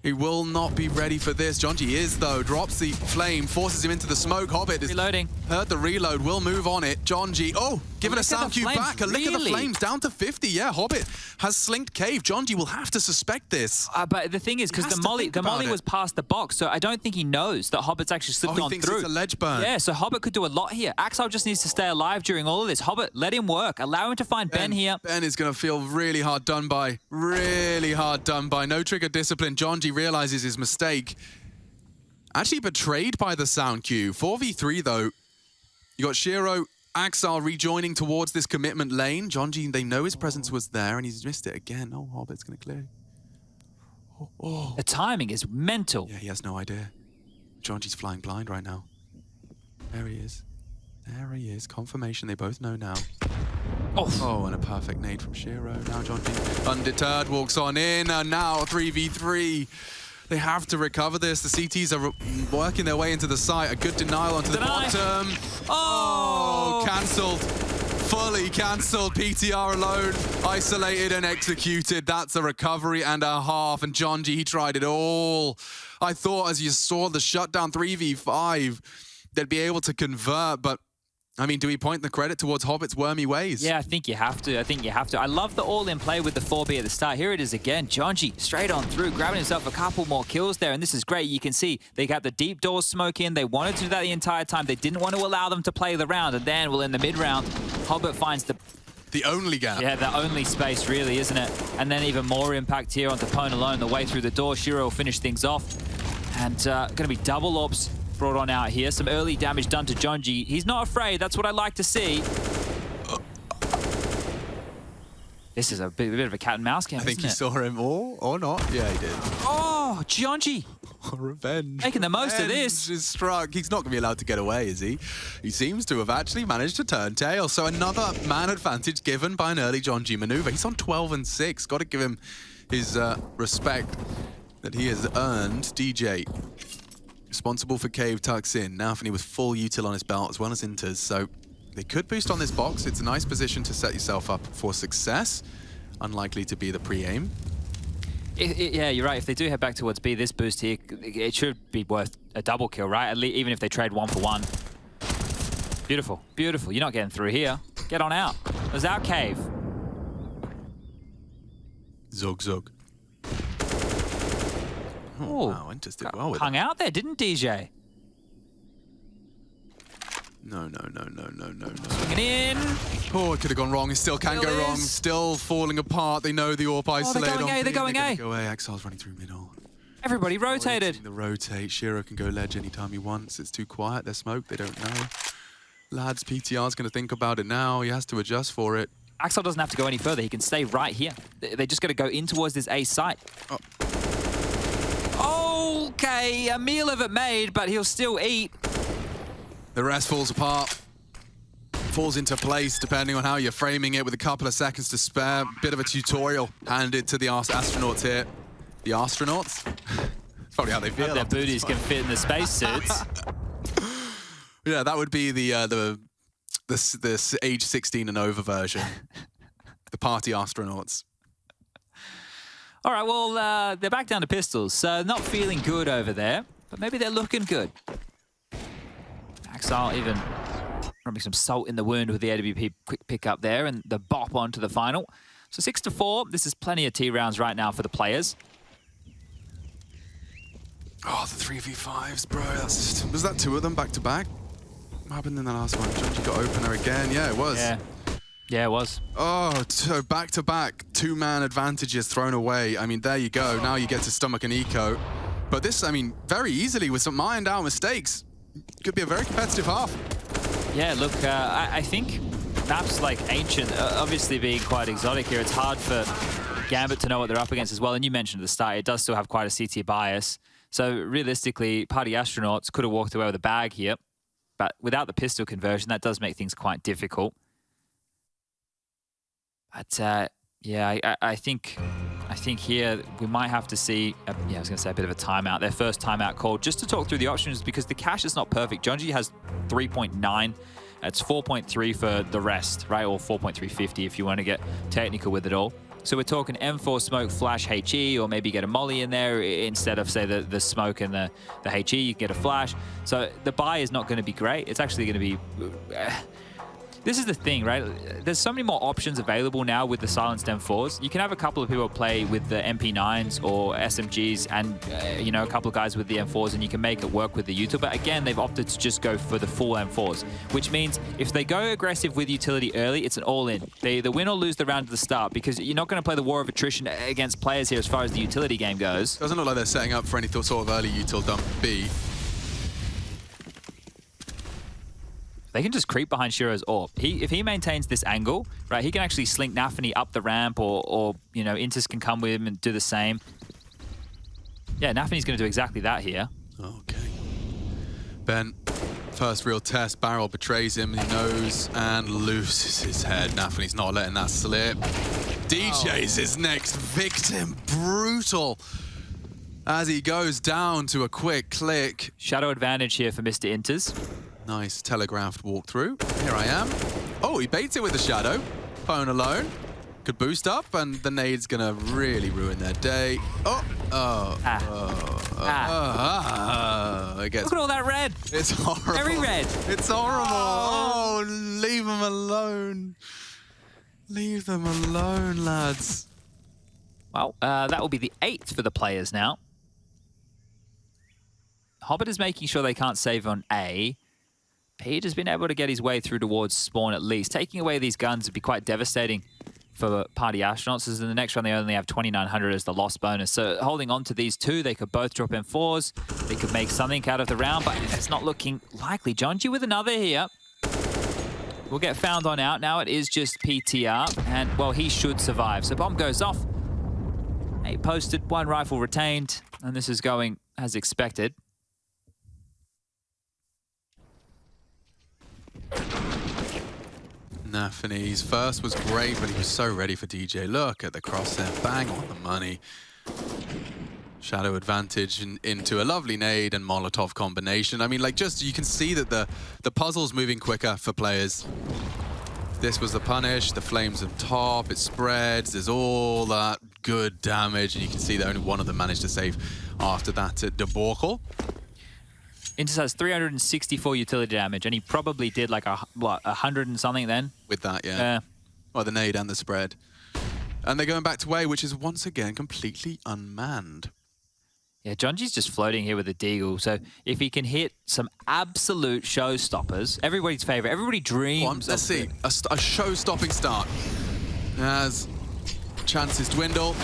He will not be ready for this. Jonji is, though. Drops the flame, forces him into the smoke. Hobbit is reloading. Heard the reload, will move on it. Jonji, giving a sound cue back. A lick of the flames, down to 50. Yeah, Hobbit has slinked cave. Jonji will have to suspect this. But the thing is, because the molly was past the box, so I don't think he knows that Hobbit's actually slipped on through. He thinks it's a ledge burn. Yeah, so Hobbit could do a lot here. Axel just needs to stay alive during all of this. Hobbit, let him work. Allow him to find Ben here. Ben is going to feel really hard done by. Really hard done by. No trigger discipline. Jonji realizes his mistake. Actually betrayed by the sound cue. 4v3 though. You got Shiro, Axel rejoining towards this commitment lane. Jonji, they know his presence was there and he's missed it again. Oh, Hobbit's going to clear. The timing is mental. Yeah, he has no idea. Jonji's flying blind right now. There he is. There he is. Confirmation. They both know now. Oh, and a perfect nade from Shiro. Now Jonji, undeterred, walks on in. And now 3v3. They have to recover this. The CTs are working their way into the site. A good denial onto the bottom. Oh, cancelled. Fully cancelled. PTR alone. Isolated and executed. That's a recovery and a half. And Jonji, he tried it all. I thought as you saw the shutdown 3v5, they'd be able to convert, but I mean, do we point the credit towards Hobbit's wormy ways? Yeah, I think you have to. I love the all-in play with the 4B at the start. Here it is again. Jonji straight on through, grabbing himself a couple more kills there, and this is great. You can see they got the deep door smoke in. They wanted to do that the entire time. They didn't want to allow them to play the round, and then, well, in the mid-round, Hobbit finds the only gap. Yeah, the only space, really, isn't it? And then even more impact here onto Pone alone, the way through the door. Shiro will finish things off, and going to be double orbs brought on out here. Some early damage done to Jonji. He's not afraid. That's what I like to see. This is a bit of a cat and mouse game, I think you saw him all or not. Yeah, he did. Oh, Jonji. Revenge. Making the most of this. Is struck. He's not going to be allowed to get away, is he? He seems to have actually managed to turn tail. So another man advantage given by an early Jonji maneuver. He's on 12 and 6. Got to give him his respect that he has earned. DJ. Responsible for cave tucks in. Nafany with full util on his belt as well as inters. So they could boost on this box. It's a nice position to set yourself up for success. Unlikely to be the pre-aim. Yeah, you're right. If they do head back towards B, this boost here, it should be worth a double kill, right? At least, even if they trade 1 for 1. Beautiful, beautiful. You're not getting through here. Get on out. There's our cave. Zog, zog. Oh, wow, Enters did well with hung out there, didn't DJ? No. Swinging in. Oh, it could have gone wrong. It still can go wrong. Still falling apart. They know the AWP isolated. They're going A. Go A. Exile's running through middle. Everybody rotated. The rotate. Shiro can go ledge anytime he wants. It's too quiet. They're smoked. They don't know. Lads, PTR's going to think about it now. He has to adjust for it. Axel doesn't have to go any further. He can stay right here. They're just going to go in towards this A site. Okay, a meal of it made, but he'll still eat. The rest falls apart. Falls into place depending on how you're framing it with a couple of seconds to spare. Bit of a tutorial handed to the astronauts here. The astronauts? That's probably how they feel. Their booties can fit in the spacesuits. Yeah, that would be the age 16 and over version. The party astronauts. All right, well, they're back down to pistols, so not feeling good over there, but maybe they're looking good. Axel even rubbing some salt in the wound with the AWP quick pick up there and the bop onto the final. So 6-4, this is plenty of T rounds right now for the players. Oh, the 3v5s, bro. Was that 2 of them back to back? What happened in the last one? Jonji got opener again. Yeah, it was. Yeah, it was. Oh, so back-to-back, 2-man advantages thrown away. I mean, there you go. Now you get to stomach an eco. But this, I mean, very easily with some ironed out mistakes. Could be a very competitive half. Yeah, look, I think maps like Ancient, obviously being quite exotic here, it's hard for Gambit to know what they're up against as well. And you mentioned at the start, it does still have quite a CT bias. So realistically, Party Astronauts could have walked away with a bag here. But without the pistol conversion, that does make things quite difficult. But yeah, I think here we might have to see, I was going to say a bit of a timeout. Their first timeout call, just to talk through the options, because the cache is not perfect. Jonji has 3.9. It's 4.3 for the rest, right? Or 4.350 if you want to get technical with it all. So we're talking M4 smoke flash HE, or maybe get a molly in there instead of, say, the smoke and the HE, you can get a flash. So the buy is not going to be great. It's actually going to be... This is the thing, right? There's so many more options available now with the silenced M4s. You can have a couple of people play with the MP9s or SMGs and, you know, a couple of guys with the M4s, and you can make it work with the util. But again, they've opted to just go for the full M4s, which means if they go aggressive with utility early, it's an all-in. They either win or lose the round at the start, because you're not going to play the war of attrition against players here as far as the utility game goes. Doesn't look like they're setting up for any sort of early util dump B. They can just creep behind Shiro's AWP. If he maintains this angle, right, he can actually slink Nafany up the ramp, or you know, Intis can come with him and do the same. Yeah, Nafany's going to do exactly that here. Okay. Ben, first real test, Barrel betrays him, he knows, and loses his head. Nafany's not letting that slip. DJ's his next victim. Brutal. As he goes down to a quick click. Shadow advantage here for Mr. Intis. Nice telegraphed walkthrough. Here I am. Oh, he baits it with the shadow. Phone alone. Could boost up, and the nade's gonna really ruin their day. It gets... Look at all that red. It's horrible. Very red. It's horrible. Oh, leave them alone. Leave them alone, lads. Well, that will be the 8th for the players now. Hobbit is making sure they can't save on A. Pete has been able to get his way through towards spawn at least. Taking away these guns would be quite devastating for Party Astronauts, as in the next round they only have 2,900 as the loss bonus. So holding on to these two, they could both drop M4s. They could make something out of the round, but it's not looking likely. Jonji with another here. Will get found on out. Now it is just PTR, and, well, he should survive. So bomb goes off. 8 posted, 1 rifle retained, and this is going as expected. Nafany's first was great, but he was so ready for DJ. Look at the crosshair, bang on the money. Shadow advantage into a lovely nade and Molotov combination. I mean, like, just, you can see that the puzzle's moving quicker for players. This was the punish, the flames on top, it spreads, there's all that good damage, and you can see that only one of them managed to save after that debacle. Intis has 364 utility damage, and he probably did like 100 and something then. With that, yeah. Well, the nade and the spread. And they're going back to A, which is once again completely unmanned. Yeah, Jonji's just floating here with the Deagle, so if he can hit some absolute showstoppers, everybody's favorite, everybody dreams. Let's see, a show-stopping start. As chances dwindle,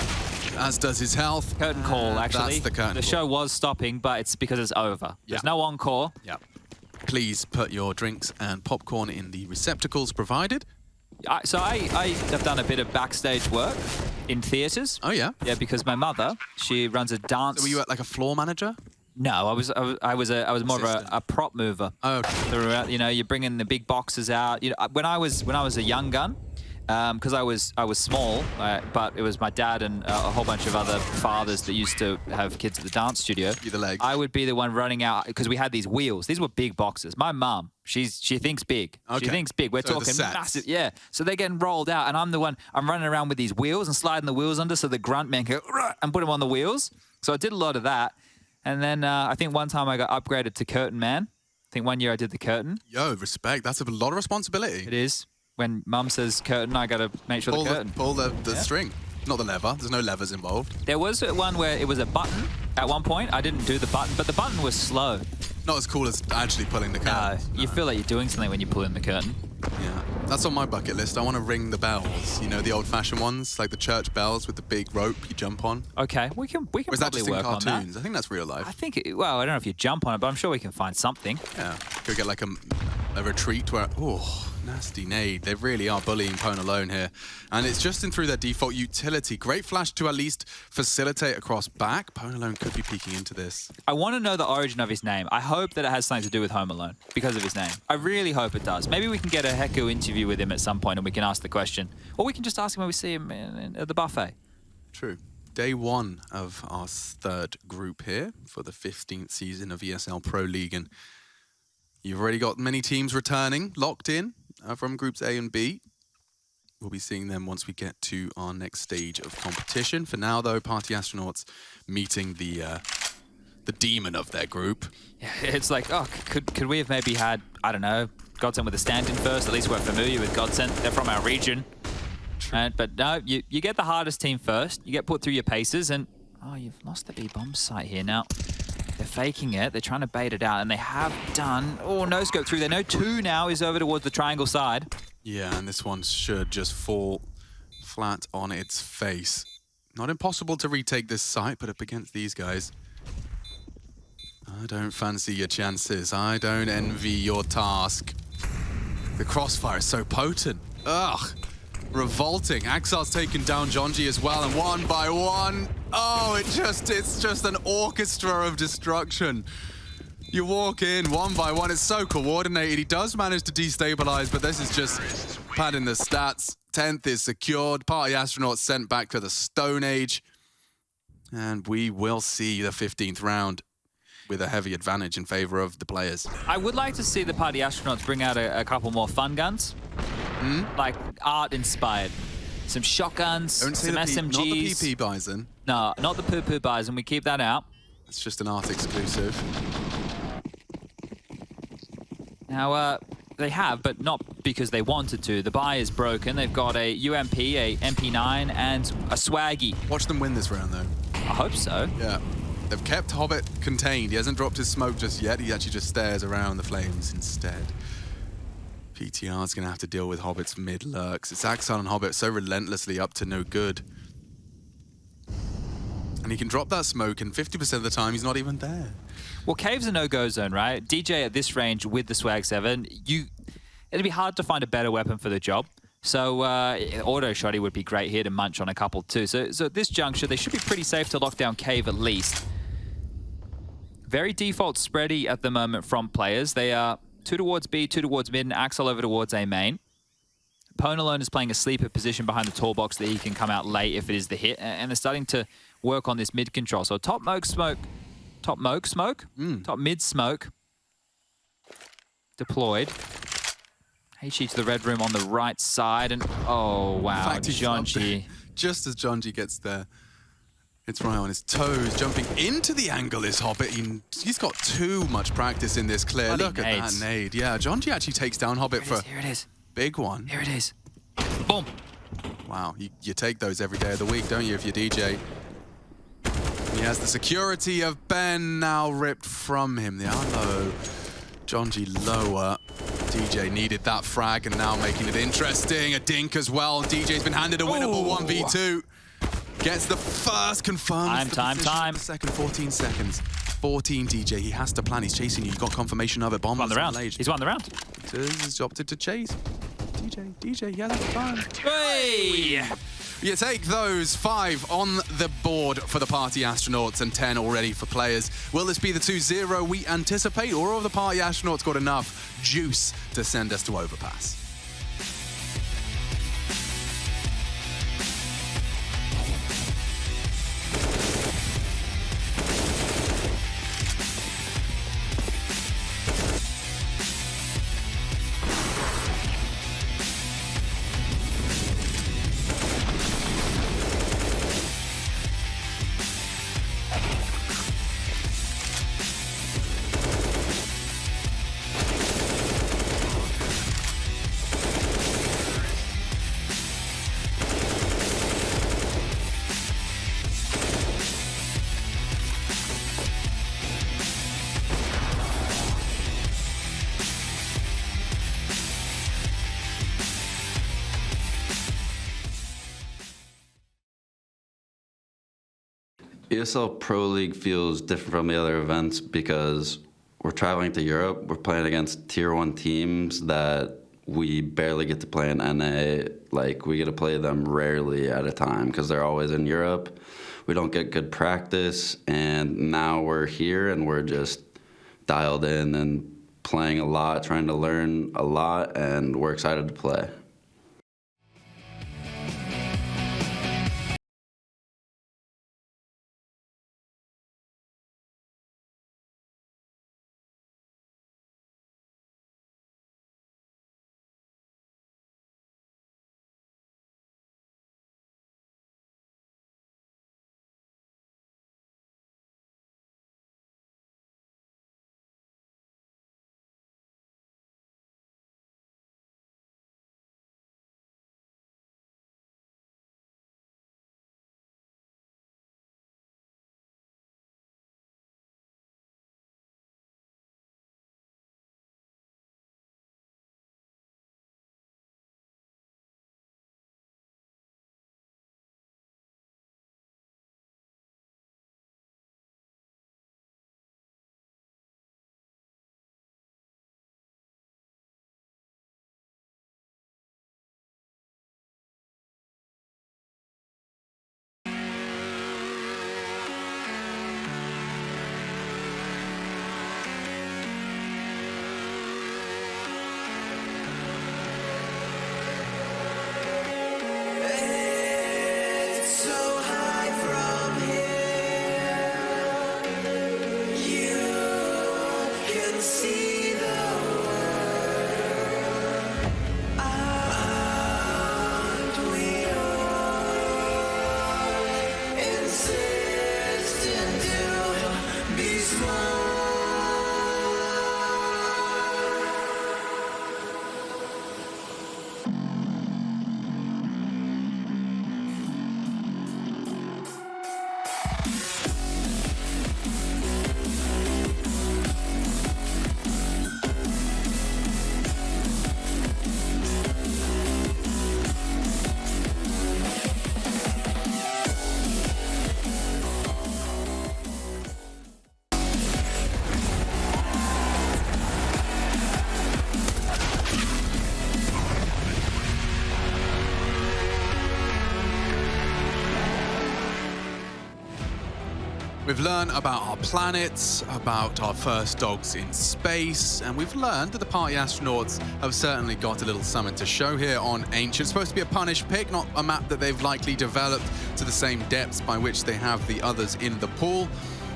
as does his health. Curtain call, actually. That's the curtain The call. show was stopping, but it's because it's over. There's no encore. Yeah. Please put your drinks and popcorn in the receptacles provided. So I have done a bit of backstage work in theatres. Oh, yeah? Yeah, because my mother, she runs a dance... So were you like a floor manager? No, I was more of a prop mover. Oh, okay. So, you know, you're bringing the big boxes out. You know, when I was a young gun, because I was small, but it was my dad and a whole bunch of other fathers that used to have kids at the dance studio. You the legs. I would be the one running out, because we had these wheels. These were big boxes. My mum, she thinks big. Okay. She thinks big. We're So talking massive. Yeah. So they're getting rolled out, and I'm the one. I'm running around with these wheels and sliding the wheels under, so the grunt man can go and put them on the wheels. So I did a lot of that, and then I think one time I got upgraded to curtain man. I think one year I did the curtain. Yo, respect. That's a lot of responsibility. It is. When mum says curtain, I got to make sure the curtain. Pull the string, not the lever. There's no levers involved. There was one where it was a button at one point. I didn't do the button, but the button was slow. Not as cool as actually pulling the curtain. No, you feel like you're doing something when you pull in the curtain. Yeah, that's on my bucket list. I want to ring the bells. You know, the old-fashioned ones, like the church bells with the big rope you jump on. Okay, we can Or is that probably just in work on cartoons? that. I think that's real life. I think, well, I don't know if you jump on it, but I'm sure we can find something. Yeah, go get like a retreat where, oh, nasty nade. They really are bullying Pwn alone here. And it's just in through their default utility. Great flash to at least facilitate across back. Pwn alone could be peeking into this. I want to know the origin of his name. I hope that it has something to do with Home Alone because of his name. I really hope it does. Maybe we can get a Heku interview with him at some point and we can ask the question. Or we can just ask him when we see him at the buffet. True. Day one of our third group here for the 15th season of ESL Pro League. And you've already got many teams returning, locked in from groups A and B. We'll be seeing them once we get to our next stage of competition. For now, though, Party Astronauts meeting the demon of their group. Yeah, it's like, oh, could we have maybe had, I don't know, Godsent with a stand-in first? At least we're familiar with Godsent. They're from our region. Right? But no, you get the hardest team first. You get put through your paces, and oh, you've lost the B-bomb site here now. They're faking it. They're trying to bait it out, and they have done. Oh, no scope through there. No 2 now is over towards the triangle side. Yeah, and this one should just fall flat on its face. Not impossible to retake this site, but up against these guys, I don't fancy your chances. I don't envy your task. The crossfire is so potent. Ugh. Revolting. Axar's taken down Jonji as well, and one by one. Oh, it's just an orchestra of destruction. You walk in one by one. It's so coordinated. He does manage to destabilize, but this is just padding the stats. 10th is secured. Party Astronauts sent back to the Stone Age. And we will see the 15th round with a heavy advantage in favor of the players. I would like to see the Party Astronauts bring out a couple more fun guns. Like art-inspired. Some shotguns, some SMGs. Not the PP Bison. No, not the poo-poo Bison. We keep that out. It's just an art exclusive. Now, they have, but not because they wanted to. The buy is broken. They've got a UMP, a MP9, and a Swaggy. Watch them win this round, though. I hope so. Yeah. They've kept Hobbit contained. He hasn't dropped his smoke just yet. He actually just stares around the flames instead. PTR's going to have to deal with Hobbit's mid-lurks. It's Axar and Hobbit so relentlessly up to no good. And he can drop that smoke, and 50% of the time, he's not even there. Well, Cave's a no-go zone, right? DJ at this range with the Swag 7, it'd be hard to find a better weapon for the job. So auto shotty would be great here to munch on a couple too. So at this juncture, they should be pretty safe to lock down Cave at least. Very default spready at the moment from players. They are 2 towards B, 2 towards mid, and Axel over towards A main. Ponalone is playing a sleeper position behind the tall box that he can come out late if it is the hit, and they're starting to work on this mid control. So top mid smoke deployed. HE to the red room on the right side, and oh wow, Jonji. Just as Jonji gets there, it's right on his toes, jumping into the angle is Hobbit. He's got too much practice in this clear. Look at that nade. Yeah, Jonji actually takes down Hobbit for here it is. Big one. Here it is. Boom. Wow, you take those every day of the week, don't you, if you're DJ? He has the security of Ben now ripped from him. The low. Jonji lower. DJ needed that frag and now making it interesting. A dink as well. DJ's been handed a winnable 1v2. Gets the first confirmed. Time. The second 14 seconds. 14 DJ. He has to plan. He's chasing you. You got confirmation of it. Bomb won the round. He's won the round. He's opted to chase. DJ, he has the time. Hey! You take those 5 on the board for the Party Astronauts and 10 already for players. Will this be the 2-0 we anticipate, or have the Party Astronauts got enough juice to send us to overpass? ESL Pro League feels different from the other events because we're traveling to Europe. We're playing against tier 1 teams that we barely get to play in NA. Like, we get to play them rarely at a time because they're always in Europe. We don't get good practice, and now we're here and we're just dialed in and playing a lot, trying to learn a lot, and we're excited to play. We've learned about our planets, about our first dogs in space, and we've learned that the party astronauts have certainly got a little something to show here on Ancient. It's supposed to be a punished pick, not a map that they've likely developed to the same depths by which they have the others in the pool.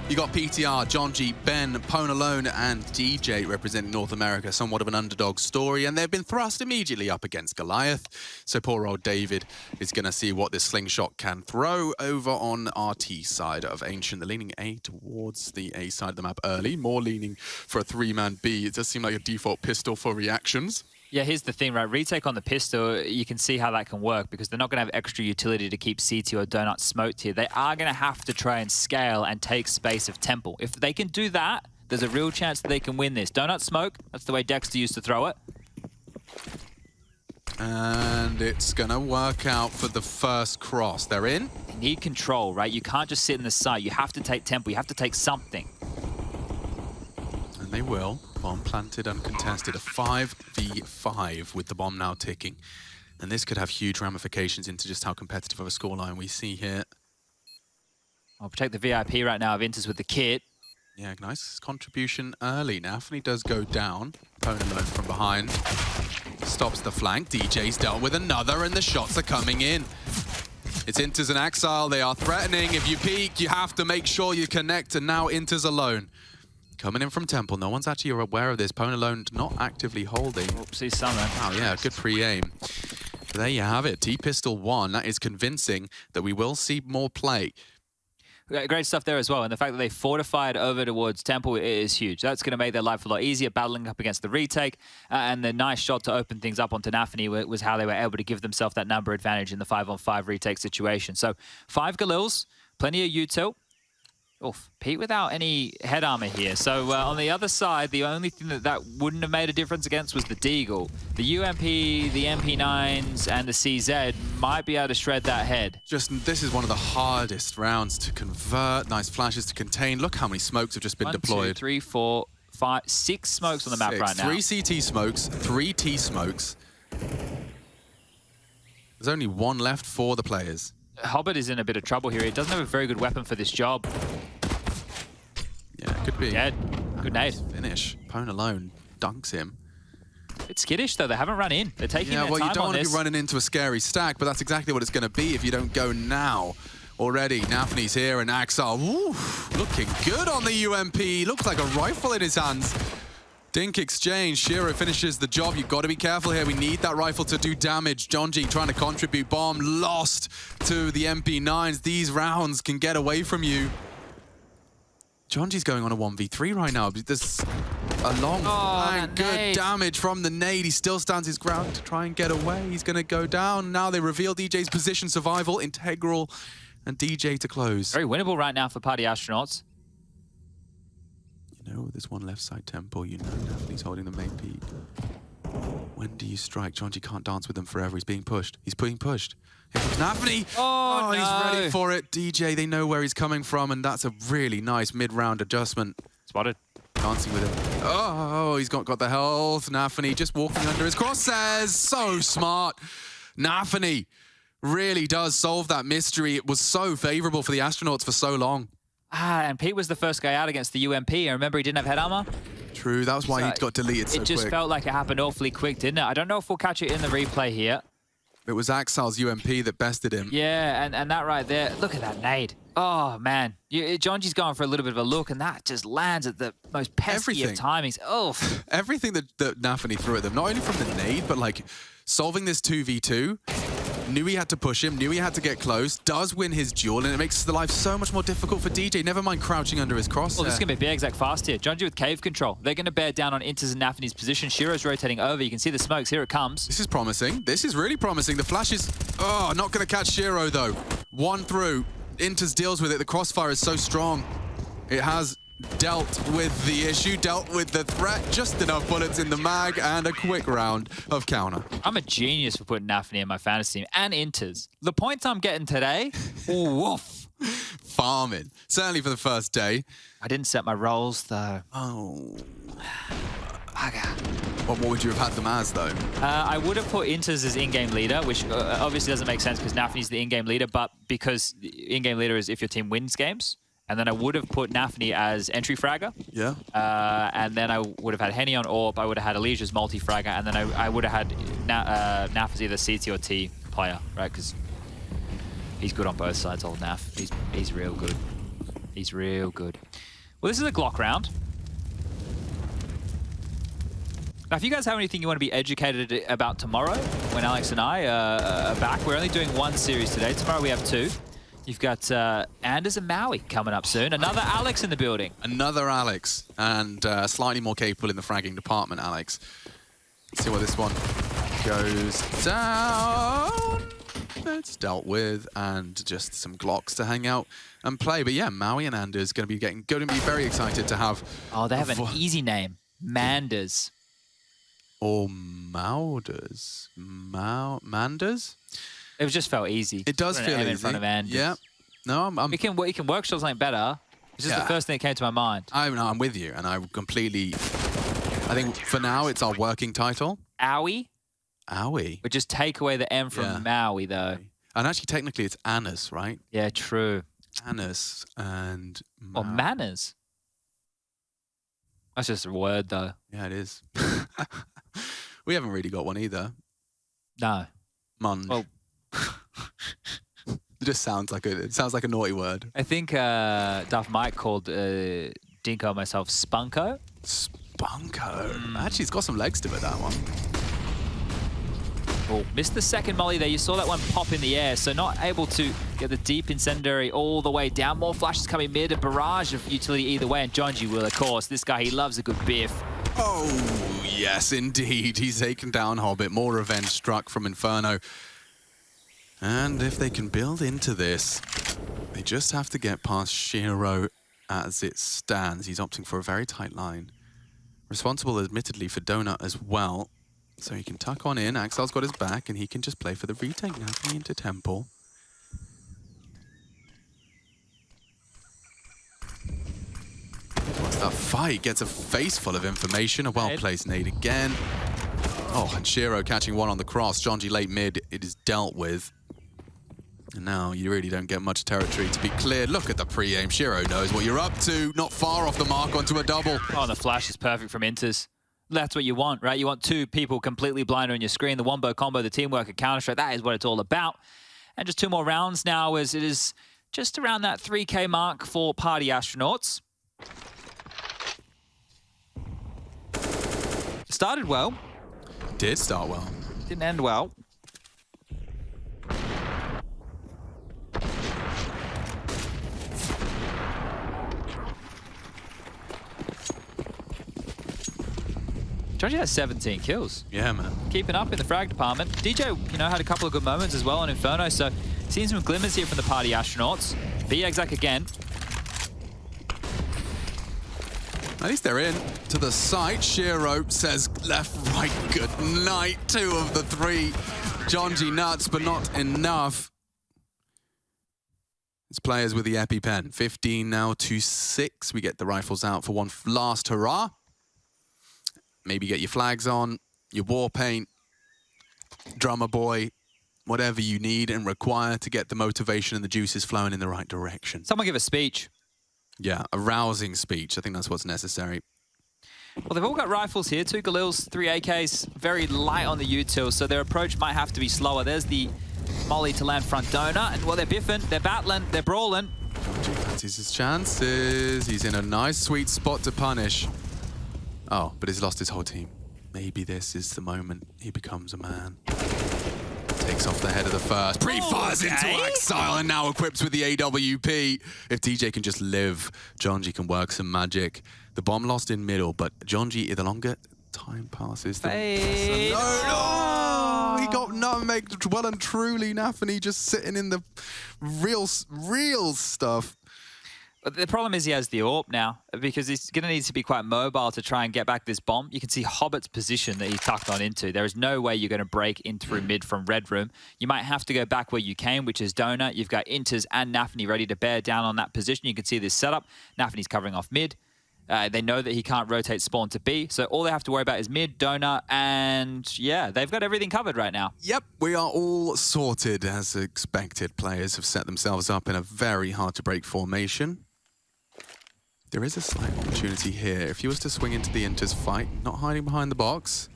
You got PTR, John G, Ben, Ponalone, and DJ representing North America, somewhat of an underdog story, and they've been thrust immediately up against Goliath. So poor old David is going to see what this slingshot can throw over on RT side of Ancient. They're leaning A towards the A side of the map early, more leaning for a 3-man B. It does seem like a default pistol for reactions. Yeah, here's the thing, right? Retake on the pistol, you can see how that can work because they're not going to have extra utility to keep CT or Donut smoked here. They are going to have to try and scale and take space of Temple. If they can do that, there's a real chance that they can win this. Donut smoke, that's the way Dexter used to throw it. And it's going to work out for the first cross. They're in. You need control, right? You can't just sit in the site. You have to take Temple. You have to take something. And they will. Bomb planted, uncontested. A 5v5 with the bomb now ticking. And this could have huge ramifications into just how competitive of a scoreline we see here. I'll protect the VIP right now of Inters with the kit. Yeah, nice contribution early. Nafany does go down. Ponalone from behind. Stops the flank. DJ's dealt with another, and the shots are coming in. It's Inters and Axile. They are threatening. If you peek, you have to make sure you connect, and now Inters alone. Coming in from Temple. No one's actually aware of this. Ponalone not actively holding. Oopsie, Summer. Oh, yeah, good pre-aim. There you have it. T-Pistol 1. That is convincing that we will see more play. Great stuff there as well. And the fact that they fortified over towards Temple is huge. That's going to make their life a lot easier, battling up against the retake. And the nice shot to open things up onto Nafany was how they were able to give themselves that number advantage in the 5-on-5 retake situation. So 5 Galils, plenty of util. Oof, Pete without any head armor here. So on the other side, the only thing that wouldn't have made a difference against was the Deagle. The UMP, the MP9s, and the CZ might be able to shred that head. This is one of the hardest rounds to convert. Nice flashes to contain. Look how many smokes have just been deployed. 1, 2, 3, 4, 5, 6 smokes on the map right now. 3 CT smokes, 3 T smokes. There's only 1 left for the players. Hobbit is in a bit of trouble here. He doesn't have a very good weapon for this job. Yeah, could be. Dead. Good nade. Finish. Ponalone dunks him. It's skittish, though. They haven't run in. They're taking their time on this. Yeah, well, you don't want to be running into a scary stack, but that's exactly what it's going to be if you don't go now. Already, Nafany's here, and Axel, looking good on the UMP. Looks like a rifle in his hands. Dink exchange. Shiro finishes the job. You've got to be careful here. We need that rifle to do damage. John G trying to contribute. Bomb lost to the MP9s. These rounds can get away from you. John G's going on a 1v3 right now. There's a long flank. Good damage from the nade. He still stands his ground to try and get away. He's going to go down. Now they reveal DJ's position. Survival, integral, and DJ to close. Very winnable right now for Party Astronauts. You know, there's one left side Temple. You know Nafany's holding the main peak. When do you strike? John G can't dance with them forever. He's being pushed. He's being pushed. Here comes Nafany. Oh, no. He's ready for it. DJ, they know where he's coming from, and that's a really nice mid-round adjustment. Spotted. Dancing with him. Oh, he's got the health. Nafany just walking under his crosshairs. So smart. Nafany really does solve that mystery. It was so favorable for the Astronauts for so long. And Pete was the first guy out against the UMP. I remember he didn't have head armor. True, that was why he got deleted so quick. It just felt like it happened awfully quick, didn't it? I don't know if we'll catch it in the replay here. It was Axel's UMP that bested him. Yeah, and that right there, look at that nade. Oh, man. John G's going for a little bit of a look, and that just lands at the most pesky of timings. Oh. Everything that Nafany threw at them, not only from the nade, but like solving this 2v2. Knew he had to push him, knew he had to get close, does win his duel, and it makes the life so much more difficult for DJ. Never mind crouching under his cross. Well, this is going to be big exact fast here. John G with cave control. They're going to bear down on Inters and Nafany's position. Shiro's rotating over. You can see the smokes. Here it comes. This is promising. This is really promising. The flash is... Oh, not going to catch Shiro, though. 1 through. Inters deals with it. The crossfire is so strong. It has dealt with the issue, dealt with the threat, just enough bullets in the mag, and a quick round of counter. I'm a genius for putting Nafany in my fantasy team, and Inters. The points I'm getting today, woof. Farming. Certainly for the first day. I didn't set my roles, though. Oh. What would you have had them as, though? I would have put Inters as in-game leader, which obviously doesn't make sense because Nafany's the in-game leader, but because the in-game leader is if your team wins games. And then I would have put Nafni as entry fragger. Yeah. And then I would have had Henny on AWP. I would have had Elijah's multi-fragger. And then I would have had Naf as either CT or T player, right? Because he's good on both sides, old Naf. He's real good. He's real good. Well, this is a Glock round. Now, if you guys have anything you want to be educated about tomorrow, when Alex and I are back, we're only doing one series today. Tomorrow we have 2. You've got Anders and Maui coming up soon. Another Alex in the building. Another Alex, and slightly more capable in the fragging department, Alex. Let's see what this one goes down. It's dealt with, and just some Glocks to hang out and play. But yeah, Maui and Anders going to be very excited to have. Oh, they have an easy name, Manders. Or Mauders. Manders? It just felt easy. It does feel easy. In front of Anders. Yeah. No, You can workshop something better. It's just the first thing that came to my mind. I'm with you, and I completely. I think for now it's our working title. Owie. Owie. But just take away the M from Maui, though. And actually, technically, it's Anus, right? Yeah, true. Anus and. Or manners. That's just a word, though. Yeah, it is. We haven't really got one either. No. Munge. Well, it just sounds like a naughty word. I think Duff Mike called Dinko and myself Spunko. Spunko. Actually, it's got some legs to it, that one. Oh, missed the second molly there. You saw that one pop in the air, so not able to get the deep incendiary all the way down. More flashes coming mid, a barrage of utility either way, and Jonji will, of course. This guy, he loves a good biff. Oh, yes, indeed. He's taken down Hobbit. More revenge struck from Inferno. And if they can build into this, they just have to get past Shiro as it stands. He's opting for a very tight line. Responsible, admittedly, for Donut as well. So he can tuck on in. Axel's got his back, and he can just play for the retake now, coming into Temple. What's that fight? Gets a face full of information. A well-placed nade again. Oh, and Shiro catching one on the cross. Jonji late mid. It is dealt with. And now you really don't get much territory to be cleared. Look at the pre-aim. Shiro knows what you're up to. Not far off the mark onto a double. Oh, the flash is perfect from Inters. That's what you want, right? You want 2 people completely blind on your screen. The wombo combo, the teamwork at Counter-Strike, that is what it's all about. And just 2 more rounds now as it is just around that 3K mark for Party Astronauts. Started well. Did start well. Didn't end well. Jonji has 17 kills. Yeah, man. Keeping up in the frag department. DJ, had a couple of good moments as well on Inferno, so seeing some glimmers here from the Party Astronauts. BXac again. At least they're in to the site. Shiro says left, right, good night. 2 of the 3. Jonji nuts, but not enough. It's players with the EpiPen. 15 now to 6. We get the rifles out for one last hurrah. Maybe get your flags on, your war paint, drummer boy, whatever you need and require to get the motivation and the juices flowing in the right direction. Someone give a speech. Yeah, a rousing speech. I think that's what's necessary. Well, they've all got rifles here. 2 Galils, 3 AKs, very light on the util, so their approach might have to be slower. There's the molly to land front donut, and they're biffing, they're battling, they're brawling. Jonji fancies his chances. He's in a nice, sweet spot to punish. Oh, but he's lost his whole team. Maybe this is the moment he becomes a man. Takes off the head of the first. Pre-fires into exile and now equipped with the AWP. If DJ can just live, Jonji can work some magic. The bomb lost in middle, but Jonji, the longer time passes... No! He got nutmegged well and truly. Nafany just sitting in the real stuff. But the problem is he has the AWP now, because he's going to need to be quite mobile to try and get back this bomb. You can see Hobbit's position that he tucked on into. There is no way you're going to break in through mid from Red Room. You might have to go back where you came, which is Donut. You've got Inters and Nafany ready to bear down on that position. You can see this setup. Nafany's covering off mid. They know that he can't rotate spawn to B, so all they have to worry about is mid, Donut, and yeah, they've got everything covered right now. Yep, we are all sorted as expected. Players have set themselves up in a very hard-to-break formation. There is a slight opportunity here. If he was to swing into the Inter's fight, not hiding behind the box,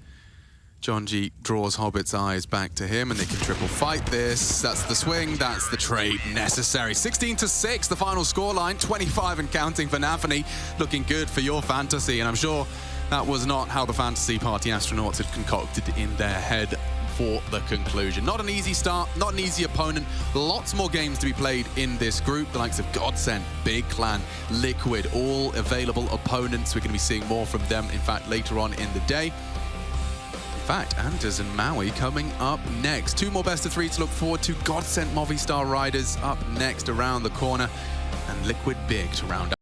Jonji draws Hobbit's eyes back to him, and they can triple fight this. That's the swing, that's the trade necessary. 16-6, the final scoreline, 25 and counting for Nafany. Looking good for your fantasy, and I'm sure that was not how the fantasy party astronauts had concocted in their head for the conclusion. Not an easy start, not an easy opponent. Lots more games to be played in this group. The likes of Godsend, Big Clan, Liquid, all available opponents. We're going to be seeing more from them, in fact, later on in the day. In fact, Anders and Maui coming up next. 2 more best of 3 to look forward to. Godsend Movistar Riders up next around the corner, and Liquid Big to round up.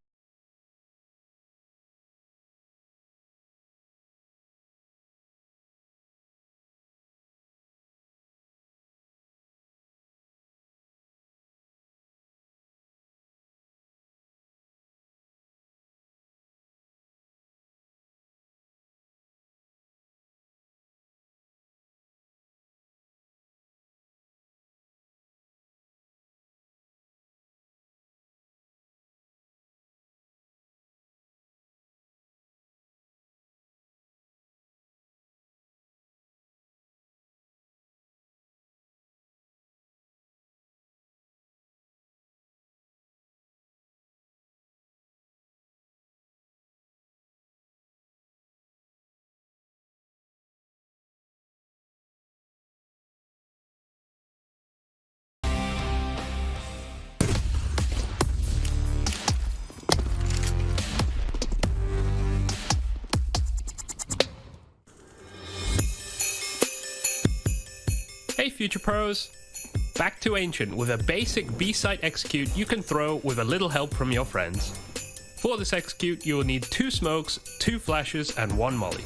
Hey Future Pros! Back to Ancient with a basic B-site execute you can throw with a little help from your friends. For this execute you will need 2 smokes, 2 flashes and 1 molly.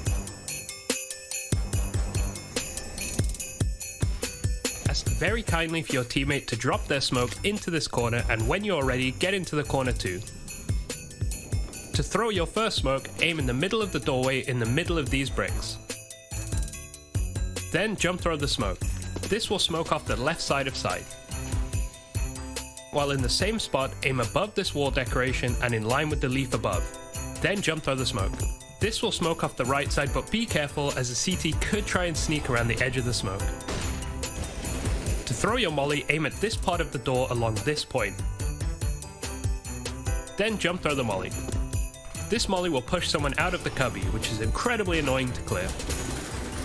Ask very kindly for your teammate to drop their smoke into this corner, and when you're ready, get into the corner too. To throw your first smoke, aim in the middle of the doorway in the middle of these bricks. Then jump throw the smoke. This will smoke off the left side of site. While in the same spot, aim above this wall decoration and in line with the leaf above. Then jump throw the smoke. This will smoke off the right side, but be careful as the CT could try and sneak around the edge of the smoke. To throw your molly, aim at this part of the door along this point. Then jump throw the molly. This molly will push someone out of the cubby, which is incredibly annoying to clear.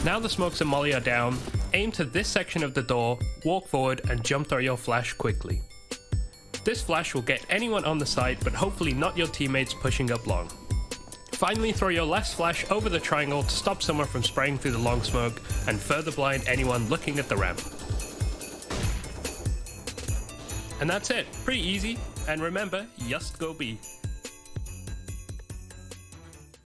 Now the smokes and molly are down, aim to this section of the door, walk forward and jump throw your flash quickly. This flash will get anyone on the site, but hopefully not your teammates pushing up long. Finally, throw your last flash over the triangle to stop someone from spraying through the long smoke and further blind anyone looking at the ramp. And that's it, pretty easy, and remember, just go B.